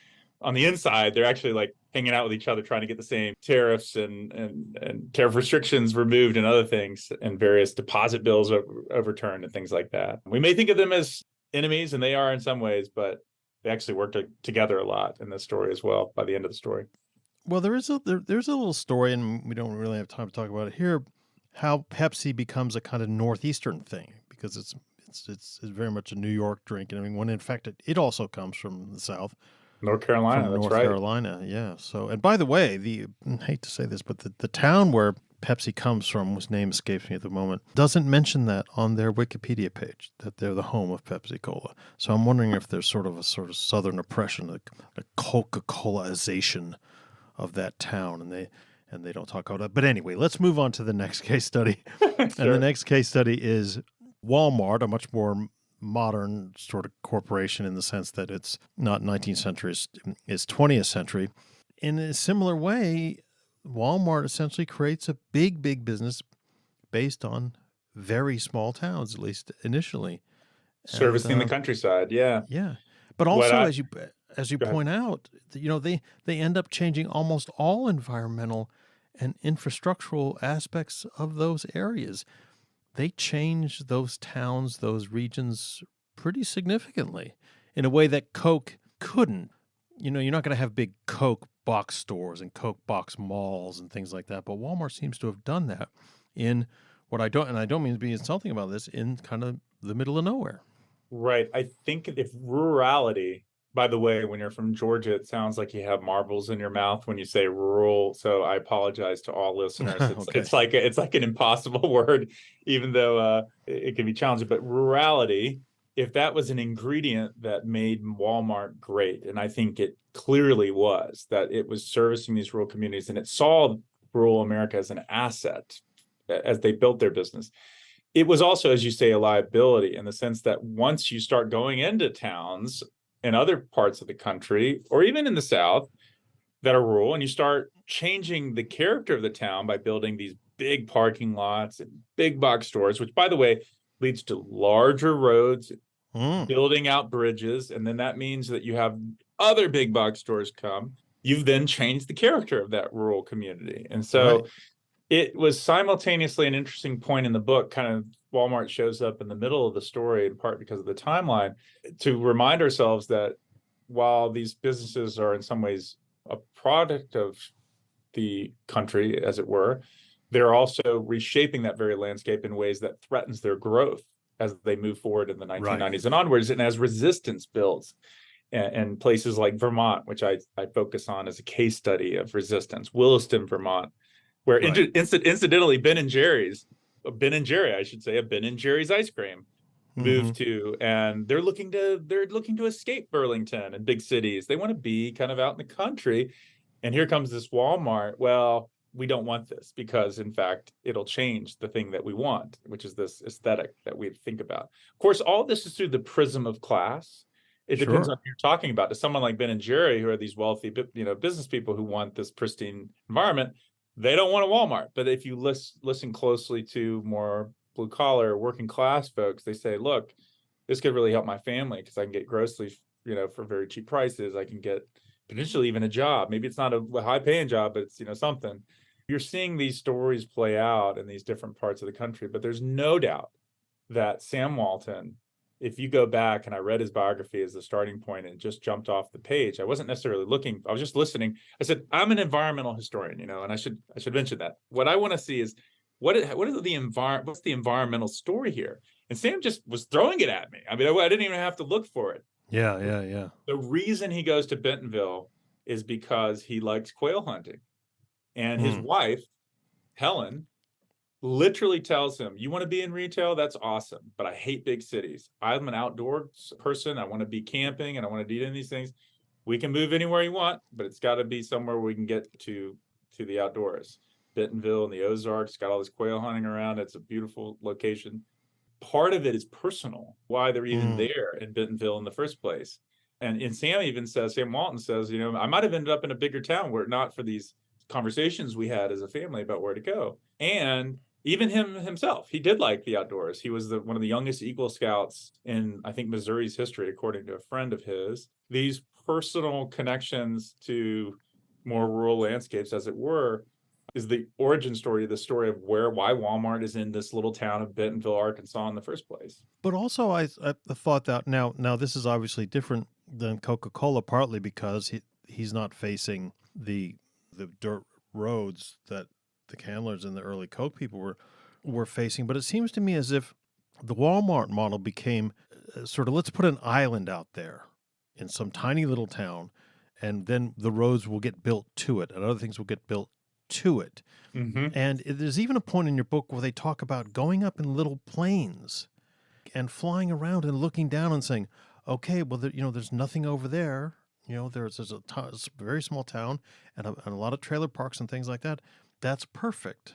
On the inside, they're actually like hanging out with each other, trying to get the same tariffs and tariff restrictions removed and other things, and various deposit bills overturned and things like that. We may think of them as enemies, and they are in some ways, but they actually work together a lot in this story as well by the end of the story. Well, there's a little story, and we don't really have time to talk about it here, how Pepsi becomes a kind of Northeastern thing, because it's very much a New York drink. And when in fact it also comes from the South. North Carolina, from that's North right. Carolina, yeah. So, and by the way, I hate to say this, but the town where Pepsi comes from, whose name escapes me at the moment, doesn't mention that on their Wikipedia page, that they're the home of Pepsi-Cola. So I'm wondering if there's sort of Southern oppression, a Coca-Colaization of that town, and they don't talk about it. But anyway, let's move on to the next case study. Sure. And the next case study is Walmart, a much more modern sort of corporation in the sense that it's not 19th century, it's 20th century. In a similar way, Walmart essentially creates a big business based on very small towns, at least initially. Servicing the countryside, yeah. Yeah. But also, as you point out, they end up changing almost all environmental and infrastructural aspects of those areas. They change those towns, those regions pretty significantly in a way that Coke couldn't. You're not going to have big Coke box stores and Coke box malls and things like that, but Walmart seems to have done that in I don't mean to be insulting about this, in kind of the middle of nowhere. Right. I think if rurality, by the way, when you're from Georgia, it sounds like you have marbles in your mouth when you say rural. So I apologize to all listeners. Okay. It's like an impossible word, even though it can be challenging. But rurality, if that was an ingredient that made Walmart great, and I think it clearly was, that it was servicing these rural communities, and it saw rural America as an asset as they built their business. It was also, as you say, a liability in the sense that once you start going into towns in other parts of the country, or even in the South, that are rural, and you start changing the character of the town by building these big parking lots and big box stores, which, by the way, leads to larger roads, building out bridges, and then that means that you have other big box stores come. You've then changed the character of that rural community. And so it was simultaneously an interesting point in the book. Kind of Walmart shows up in the middle of the story, in part because of the timeline, to remind ourselves that while these businesses are in some ways a product of the country, as it were, they're also reshaping that very landscape in ways that threatens their growth as they move forward in the 1990s and onwards, and as resistance builds. And places like Vermont, which I focus on as a case study of resistance, Williston, Vermont, where incidentally Ben and Jerry, I should say, a Ben and Jerry's ice cream moved to, and they're looking to escape Burlington and big cities. They want to be kind of out in the country. And here comes this Walmart. Well, we don't want this because, in fact, it'll change the thing that we want, which is this aesthetic that we think about. Of course, all this is through the prism of class. It depends on who you're talking about. To someone like Ben and Jerry, who are these wealthy, business people who want this pristine environment, they don't want a Walmart. But if you listen closely to more blue collar working class folks, they say, look, this could really help my family because I can get groceries, for very cheap prices. I can get potentially even a job. Maybe it's not a high paying job, but it's, something. You're seeing these stories play out in these different parts of the country, but there's no doubt that Sam Walton, if you go back, and I read his biography as the starting point and it just jumped off the page. I wasn't necessarily looking, I was just listening. I said, I'm an environmental historian, and I should mention that. What I want to see is what's the environmental story here? And Sam just was throwing it at me. I mean, I didn't even have to look for it. Yeah. The reason he goes to Bentonville is because he likes quail hunting. And his wife, Helen, literally tells him, you want to be in retail? That's awesome. But I hate big cities. I'm an outdoors person. I want to be camping and I want to do these things. We can move anywhere you want, but it's got to be somewhere where we can get to the outdoors. Bentonville and the Ozarks got all this quail hunting around. It's a beautiful location. Part of it is personal, why they're even there in Bentonville in the first place. And Sam Walton says, I might have ended up in a bigger town were it not for these conversations we had as a family about where to go. And even himself, he did like the outdoors. He was one of the youngest Eagle Scouts in, I think, Missouri's history, according to a friend of his. These personal connections to more rural landscapes, as it were, is the origin story, the story of why Walmart is in this little town of Bentonville, Arkansas in the first place. But also I thought that now this is obviously different than Coca-Cola, partly because he's not facing the dirt roads that the Candlers and the early Coke people were facing. But it seems to me as if the Walmart model became sort of, let's put an island out there in some tiny little town, and then the roads will get built to it and other things will get built to it. And there's even a point in your book where they talk about going up in little planes and flying around and looking down and saying, okay, well, there's nothing over there. There's a very small town and a lot of trailer parks and things like that. That's perfect.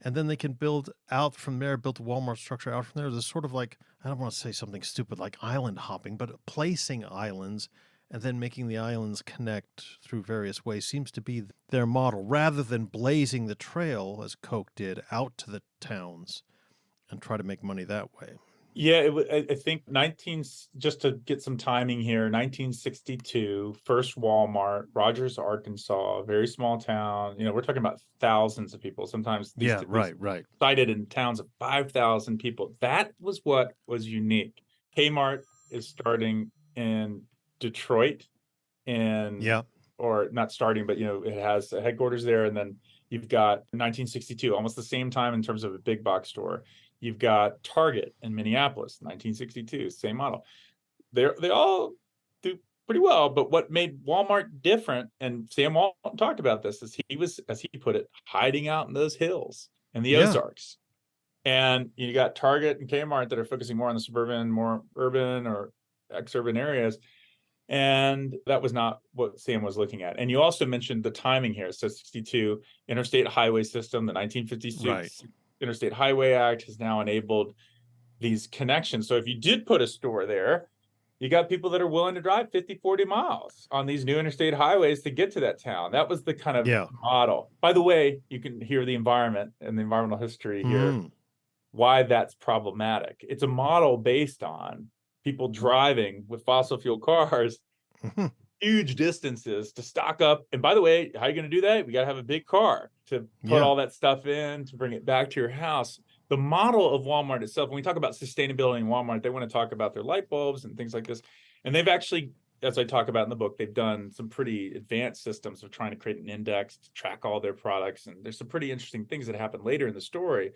And then they can build out from there, build a Walmart structure out from there. There's sort of like, I don't want to say something stupid like island hopping, but placing islands and then making the islands connect through various ways seems to be their model, rather than blazing the trail, as Coke did, out to the towns and try to make money that way. Yeah, I think just to get some timing here, 1962, first Walmart, Rogers, Arkansas, very small town. We're talking about thousands of people. Sometimes right. Cited in towns of 5,000 people. That was what was unique. Kmart is starting in Detroit, or not starting, but it has a headquarters there. And then you've got 1962, almost the same time in terms of a big box store. You've got Target in Minneapolis, 1962, same model. They all do pretty well, but what made Walmart different, and Sam Walton talked about this, is he was, as he put it, hiding out in those hills in the Ozarks. And you got Target and Kmart that are focusing more on the suburban, more urban or ex-urban areas. And that was not what Sam was looking at. And you also mentioned the timing here. So 62 interstate highway system, the 1956 Right. Interstate Highway Act has now enabled these connections. So if you did put a store there, you got people that are willing to drive 50, 40 miles on these new interstate highways to get to that town. That was the kind of Yeah. model. By the way, you can hear the environment and the environmental history here, Mm. why that's problematic. It's a model based on people driving with fossil fuel cars Mhm. huge distances to stock up. And by the way, how are you going to do that? We got to have a big car to put Yeah. all that stuff in, to bring it back to your house. The model of Walmart itself, when we talk about sustainability in Walmart, they want to talk about their light bulbs and things like this. And they've actually, as I talk about in the book, they've done some pretty advanced systems of trying to create an index to track all their products. And there's some pretty interesting things that happen later in the story.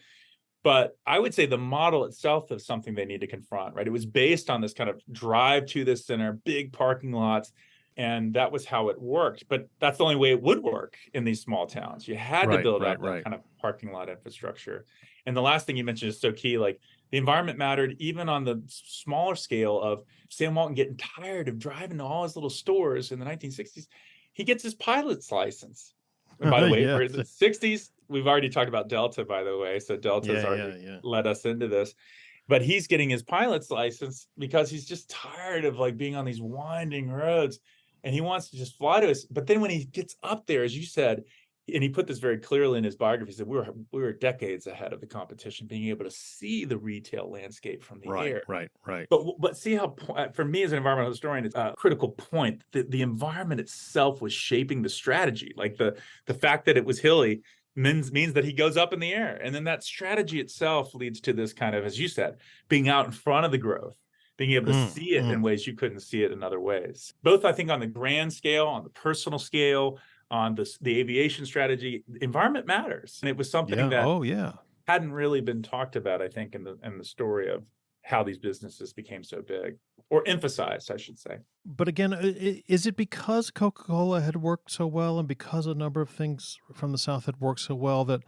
But I would say the model itself is something they need to confront, right? It was based on this kind of drive to this center, big parking lots, and that was how it worked. But that's the only way it would work in these small towns. You had to build out that kind of parking lot infrastructure. And the last thing you mentioned is so key, like the environment mattered even on the smaller scale of Sam Walton getting tired of driving to all his little stores in the 1960s. He gets his pilot's license. And by the way, Yeah. we're in the 60s. We've already talked about Delta, by the way. So Delta's already led us into this. But he's getting his pilot's license because he's just tired of like being on these winding roads and he wants to just fly to us. But then when he gets up there, as you said, and he put this very clearly in his biography, he said we were decades ahead of the competition, being able to see the retail landscape from the air. Right. But see how, for me as an environmental historian, it's a critical point that the environment itself was shaping the strategy. Like the fact that it was hilly means that he goes up in the air. And then that strategy itself leads to this kind of, as you said, being out in front of the growth, being able to see it in ways you couldn't see it in other ways. Both, I think, on the grand scale, on the personal scale, on the aviation strategy, environment matters. And it was something that hadn't really been talked about, I think, in the story of how these businesses became so big, or emphasized, I should say. But again, is it because Coca-Cola had worked so well and because a number of things from the South had worked so well that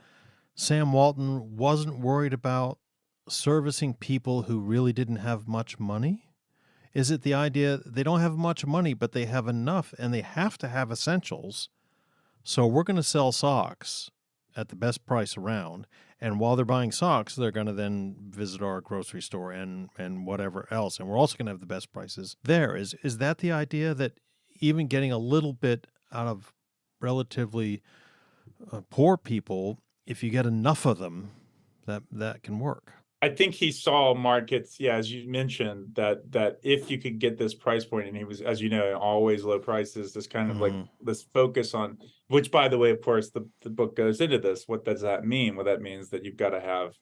Sam Walton wasn't worried about servicing people who really didn't have much money? Is it the idea they don't have much money, but they have enough and they have to have essentials? So we're going to sell socks at the best price around. And while they're buying socks, they're going to then visit our grocery store and whatever else. And we're also going to have the best prices there. Is that the idea that even getting a little bit out of relatively poor people, if you get enough of them, that can work? I think he saw markets, as you mentioned, that if you could get this price point, and he was, as you know, always low prices, this kind of like this focus on, which, by the way, of course, the book goes into this. What does that mean? Well, that means that you've got to have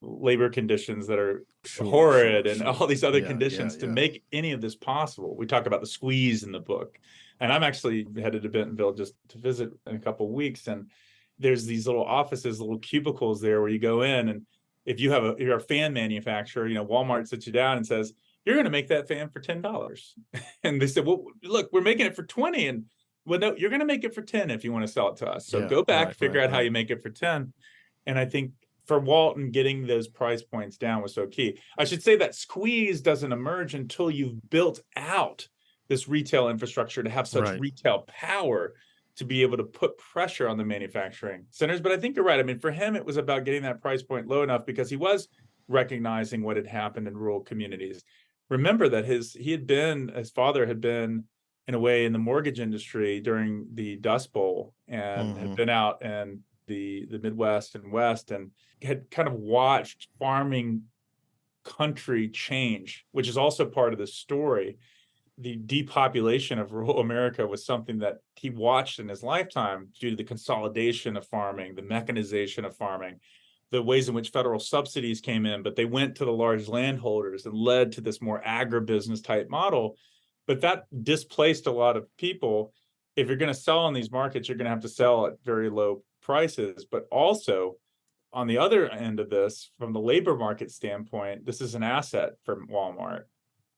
labor conditions that are horrid and all these other conditions to make any of this possible. We talk about the squeeze in the book. And I'm actually headed to Bentonville just to visit in a couple of weeks. And there's these little offices, little cubicles there where you go in, and if you're a fan manufacturer, Walmart sits you down and says, you're going to make that fan for $10. And they said, well, look, we're making it for 20. And well, no, you're going to make it for 10 if you want to sell it to us. So go back, figure out how you make it for 10. And I think for Walton, getting those price points down was so key. I should say that squeeze doesn't emerge until you've built out this retail infrastructure to have such retail power to be able to put pressure on the manufacturing centers. But I think you're right. I mean, for him, it was about getting that price point low enough because he was recognizing what had happened in rural communities. Remember that his father had been, in a way, in the mortgage industry during the Dust Bowl and had been out in the Midwest and West and had kind of watched farming country change, which is also part of the story. The depopulation of rural America was something that he watched in his lifetime due to the consolidation of farming, the mechanization of farming, the ways in which federal subsidies came in, but they went to the large landholders and led to this more agribusiness type model. But that displaced a lot of people. If you're going to sell in these markets, you're going to have to sell at very low prices. But also, on the other end of this, from the labor market standpoint, this is an asset for Walmart.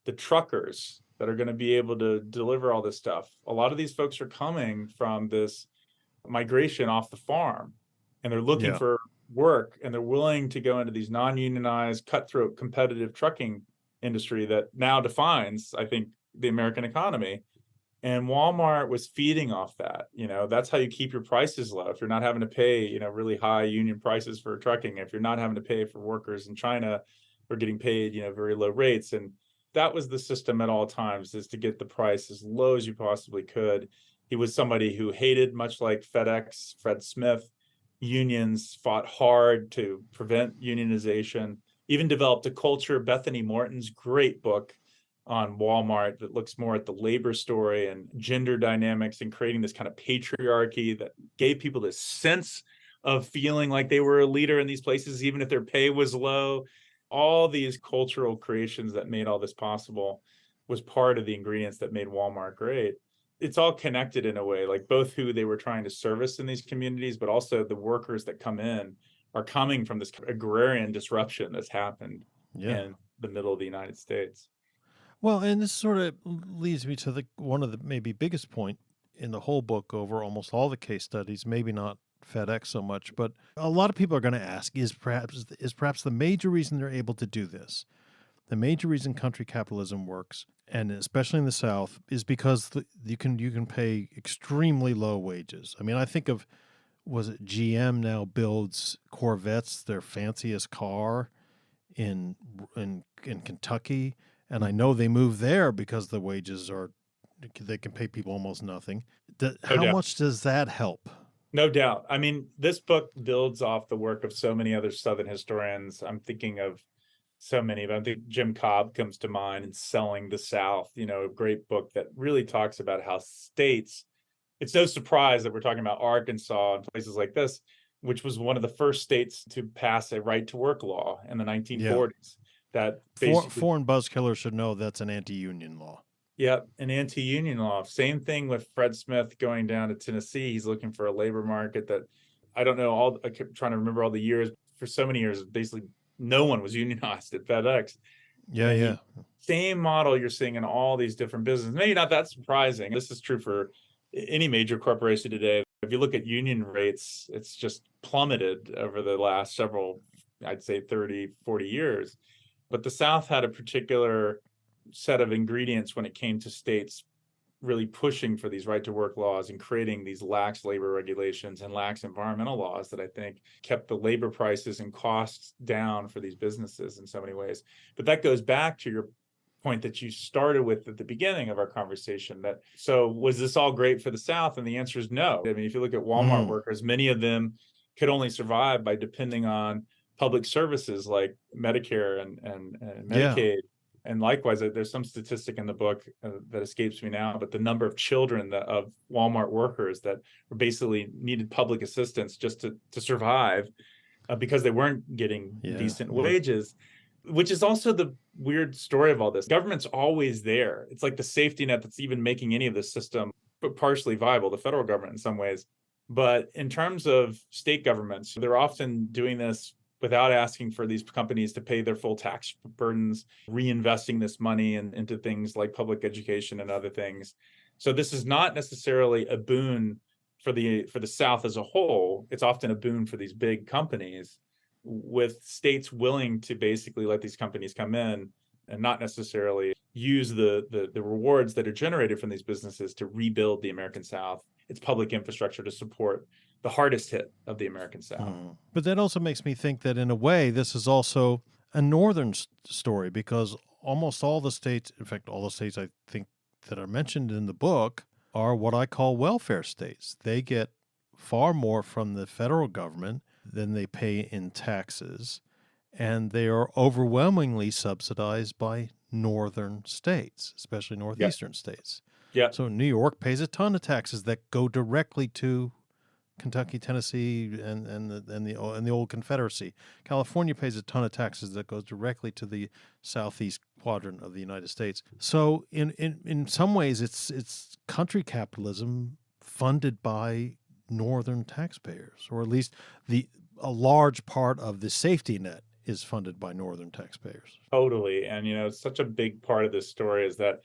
The truckers that are going to be able to deliver all this stuff. A lot of these folks are coming from this migration off the farm, and they're looking for work, and they're willing to go into these non-unionized, cutthroat, competitive trucking industry that now defines, I think, the American economy. And Walmart was feeding off that. That's how you keep your prices low. If you're not having to pay, really high union prices for trucking, if you're not having to pay for workers in China who are getting paid, very low rates. And that was the system at all times, is to get the price as low as you possibly could. He was somebody who hated, much like FedEx, Fred Smith, unions, fought hard to prevent unionization, even developed a culture. Bethany Morton's great book on Walmart that looks more at the labor story and gender dynamics and creating this kind of patriarchy that gave people this sense of feeling like they were a leader in these places, even if their pay was low. All these cultural creations that made all this possible was part of the ingredients that made Walmart great. It's all connected in a way, like both who they were trying to service in these communities, but also the workers that come in are coming from this agrarian disruption that's happened in the middle of the United States. Well, and this sort of leads me to one of the maybe biggest point in the whole book over almost all the case studies, maybe not FedEx so much, but a lot of people are going to ask, is perhaps the major reason they're able to do this, the major reason country capitalism works, and especially in the South, is because you can pay extremely low wages. I mean, I think of, was it GM now builds Corvettes, their fanciest car in Kentucky. And I know they move there because the wages they can pay people almost nothing. How much does that help? No doubt. I mean, this book builds off the work of so many other Southern historians. I'm thinking of so many, but I think Jim Cobb comes to mind in Selling the South, a great book that really talks about how states, it's no surprise that we're talking about Arkansas and places like this, which was one of the first states to pass a right to work law in the 1940s. That foreign buzzkillers should know that's an anti-union law. Yep, an anti-union law. Same thing with Fred Smith going down to Tennessee. He's looking for a labor market that, I don't know, I kept trying to remember all the years. For so many years, basically no one was unionized at FedEx. Yeah. Same model you're seeing in all these different businesses. Maybe not that surprising. This is true for any major corporation today. If you look at union rates, it's just plummeted over the last several, I'd say 30, 40 years. But the South had a particular set of ingredients when it came to states really pushing for these right to work laws and creating these lax labor regulations and lax environmental laws that I think kept the labor prices and costs down for these businesses in so many ways. But that goes back to your point that you started with at the beginning of our conversation, that so was this all great for the South? And the answer is no. I mean, if you look at Walmart workers, many of them could only survive by depending on public services like Medicare and Medicaid. And likewise, there's some statistic in the book that escapes me now, but the number of children of Walmart workers that basically needed public assistance just to survive because they weren't getting decent wages, which is also the weird story of all this. Government's always there. It's like the safety net that's even making any of this system partially viable, the federal government in some ways. But in terms of state governments, they're often doing this without asking for these companies to pay their full tax burdens, reinvesting this money into things like public education and other things. So this is not necessarily a boon for the South as a whole. It's often a boon for these big companies, with states willing to basically let these companies come in and not necessarily use the rewards that are generated from these businesses to rebuild the American South, its public infrastructure to support the hardest hit of the American South. But that also makes me think that in a way, this is also a northern story, because almost all the states, in fact, all the states I think that are mentioned in the book are what I call welfare states. They get far more from the federal government than they pay in taxes, and they are overwhelmingly subsidized by northern states, especially northeastern states. Yeah. So New York pays a ton of taxes that go directly to Kentucky, Tennessee, and the old Confederacy. California pays a ton of taxes that goes directly to the southeast quadrant of the United States. So in some ways, it's country capitalism funded by northern taxpayers, or at least a large part of the safety net is funded by northern taxpayers. Totally. And such a big part of this story is that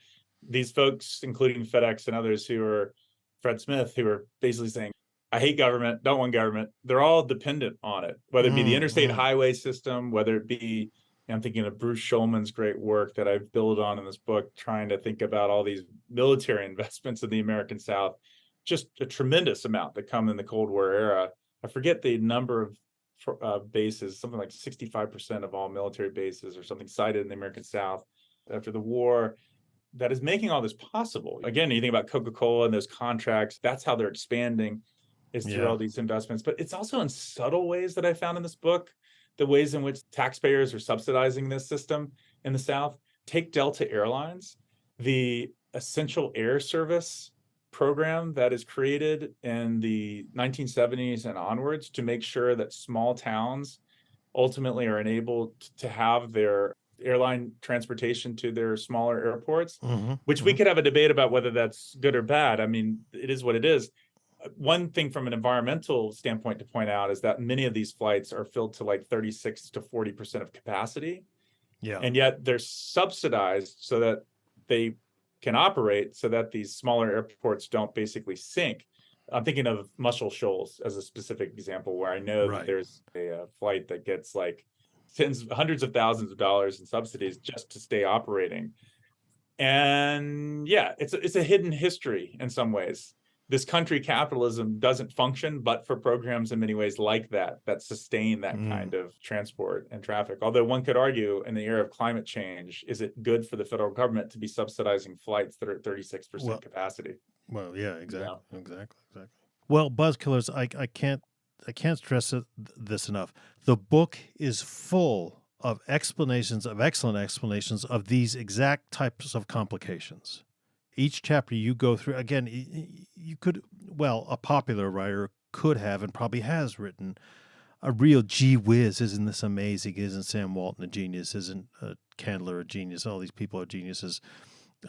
these folks, including FedEx and others who are Fred Smith, who are basically saying, I hate government, don't want government. They're all dependent on it, whether it be the interstate highway system, whether it be I'm thinking of Bruce Schulman's great work that I've built on in this book, trying to think about all these military investments in the American South, just a tremendous amount that come in the Cold War era. I forget the number of bases, something like 65% of all military bases or something cited in the American South after the war, that is making all this possible. Again, you think about Coca-Cola and those contracts, that's how they're expanding, is through all these investments. But it's also in subtle ways that I found in this book, the ways in which taxpayers are subsidizing this system in the South. Take Delta Airlines, the essential air service program that is created in the 1970s and onwards to make sure that small towns ultimately are enabled to have their airline transportation to their smaller airports, which we could have a debate about whether that's good or bad. I mean, it is what it is. One thing from an environmental standpoint to point out is that many of these flights are filled to like 36 to 40% of capacity. Yeah. And yet they're subsidized so that they can operate, so that these smaller airports don't basically sink. I'm thinking of Muscle Shoals as a specific example, where I know that there's a flight that gets like hundreds of thousands of dollars in subsidies just to stay operating. And yeah, it's a hidden history in some ways. This country, capitalism, doesn't function but for programs in many ways like that sustain that kind of transport and traffic. Although one could argue, in the era of climate change, is it good for the federal government to be subsidizing flights that are at 36% capacity? Well, yeah, exactly. Well, Buzzkillers, I can't stress this enough. The book is full of excellent explanations of these exact types of complications. Each chapter you go through, again, you could, a popular writer could have and probably has written a real gee whiz, isn't this amazing? Isn't Sam Walton a genius? Isn't Candler a genius? All these people are geniuses.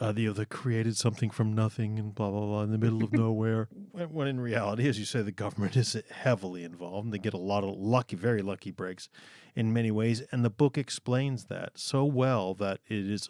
They created something from nothing and blah, blah, blah in the middle of nowhere. When in reality, as you say, the government is heavily involved. And they get a lot of very lucky breaks in many ways. And the book explains that so well that it is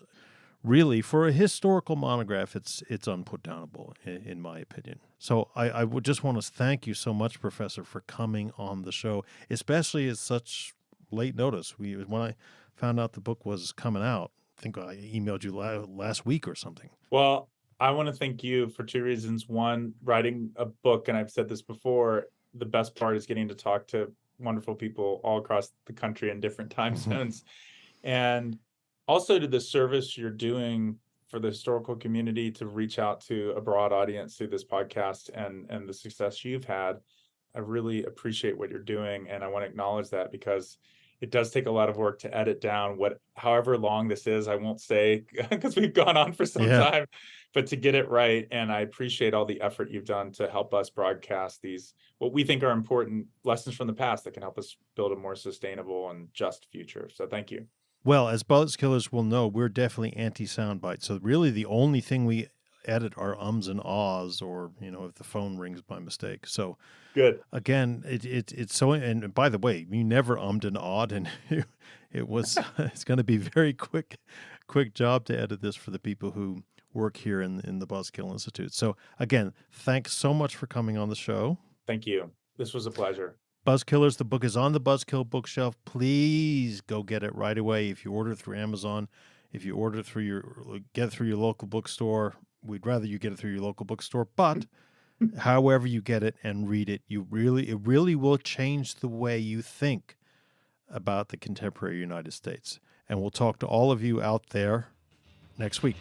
really, for a historical monograph, it's unputdownable, in my opinion. So I would just want to thank you so much, Professor, for coming on the show, especially at such late notice. When I found out the book was coming out, I think I emailed you last week or something. Well, I want to thank you for two reasons. One, writing a book, and I've said this before, the best part is getting to talk to wonderful people all across the country in different time zones. And also to the service you're doing for the historical community to reach out to a broad audience through this podcast and the success you've had. I really appreciate what you're doing, and I want to acknowledge that, because it does take a lot of work to edit down however long this is. I won't say, because we've gone on for some time, but to get it right. And I appreciate all the effort you've done to help us broadcast these, what we think are important lessons from the past that can help us build a more sustainable and just future. So thank you. Well, as Buzzkillers will know, we're definitely anti-soundbite. So really the only thing we edit are ums and ahs, or, if the phone rings by mistake. So good. Again, it's so, and by the way, you never ummed and awed, and it's going to be very quick job to edit this for the people who work here in the Buzzkill Institute. So again, thanks so much for coming on the show. Thank you. This was a pleasure. Buzzkillers, the book is on the Buzzkill bookshelf. Please go get it right away. If you order it through Amazon, if you order it get it through your local bookstore, we'd rather you get it through your local bookstore, but however you get it and read it, it really will change the way you think about the contemporary United States. And we'll talk to all of you out there next week.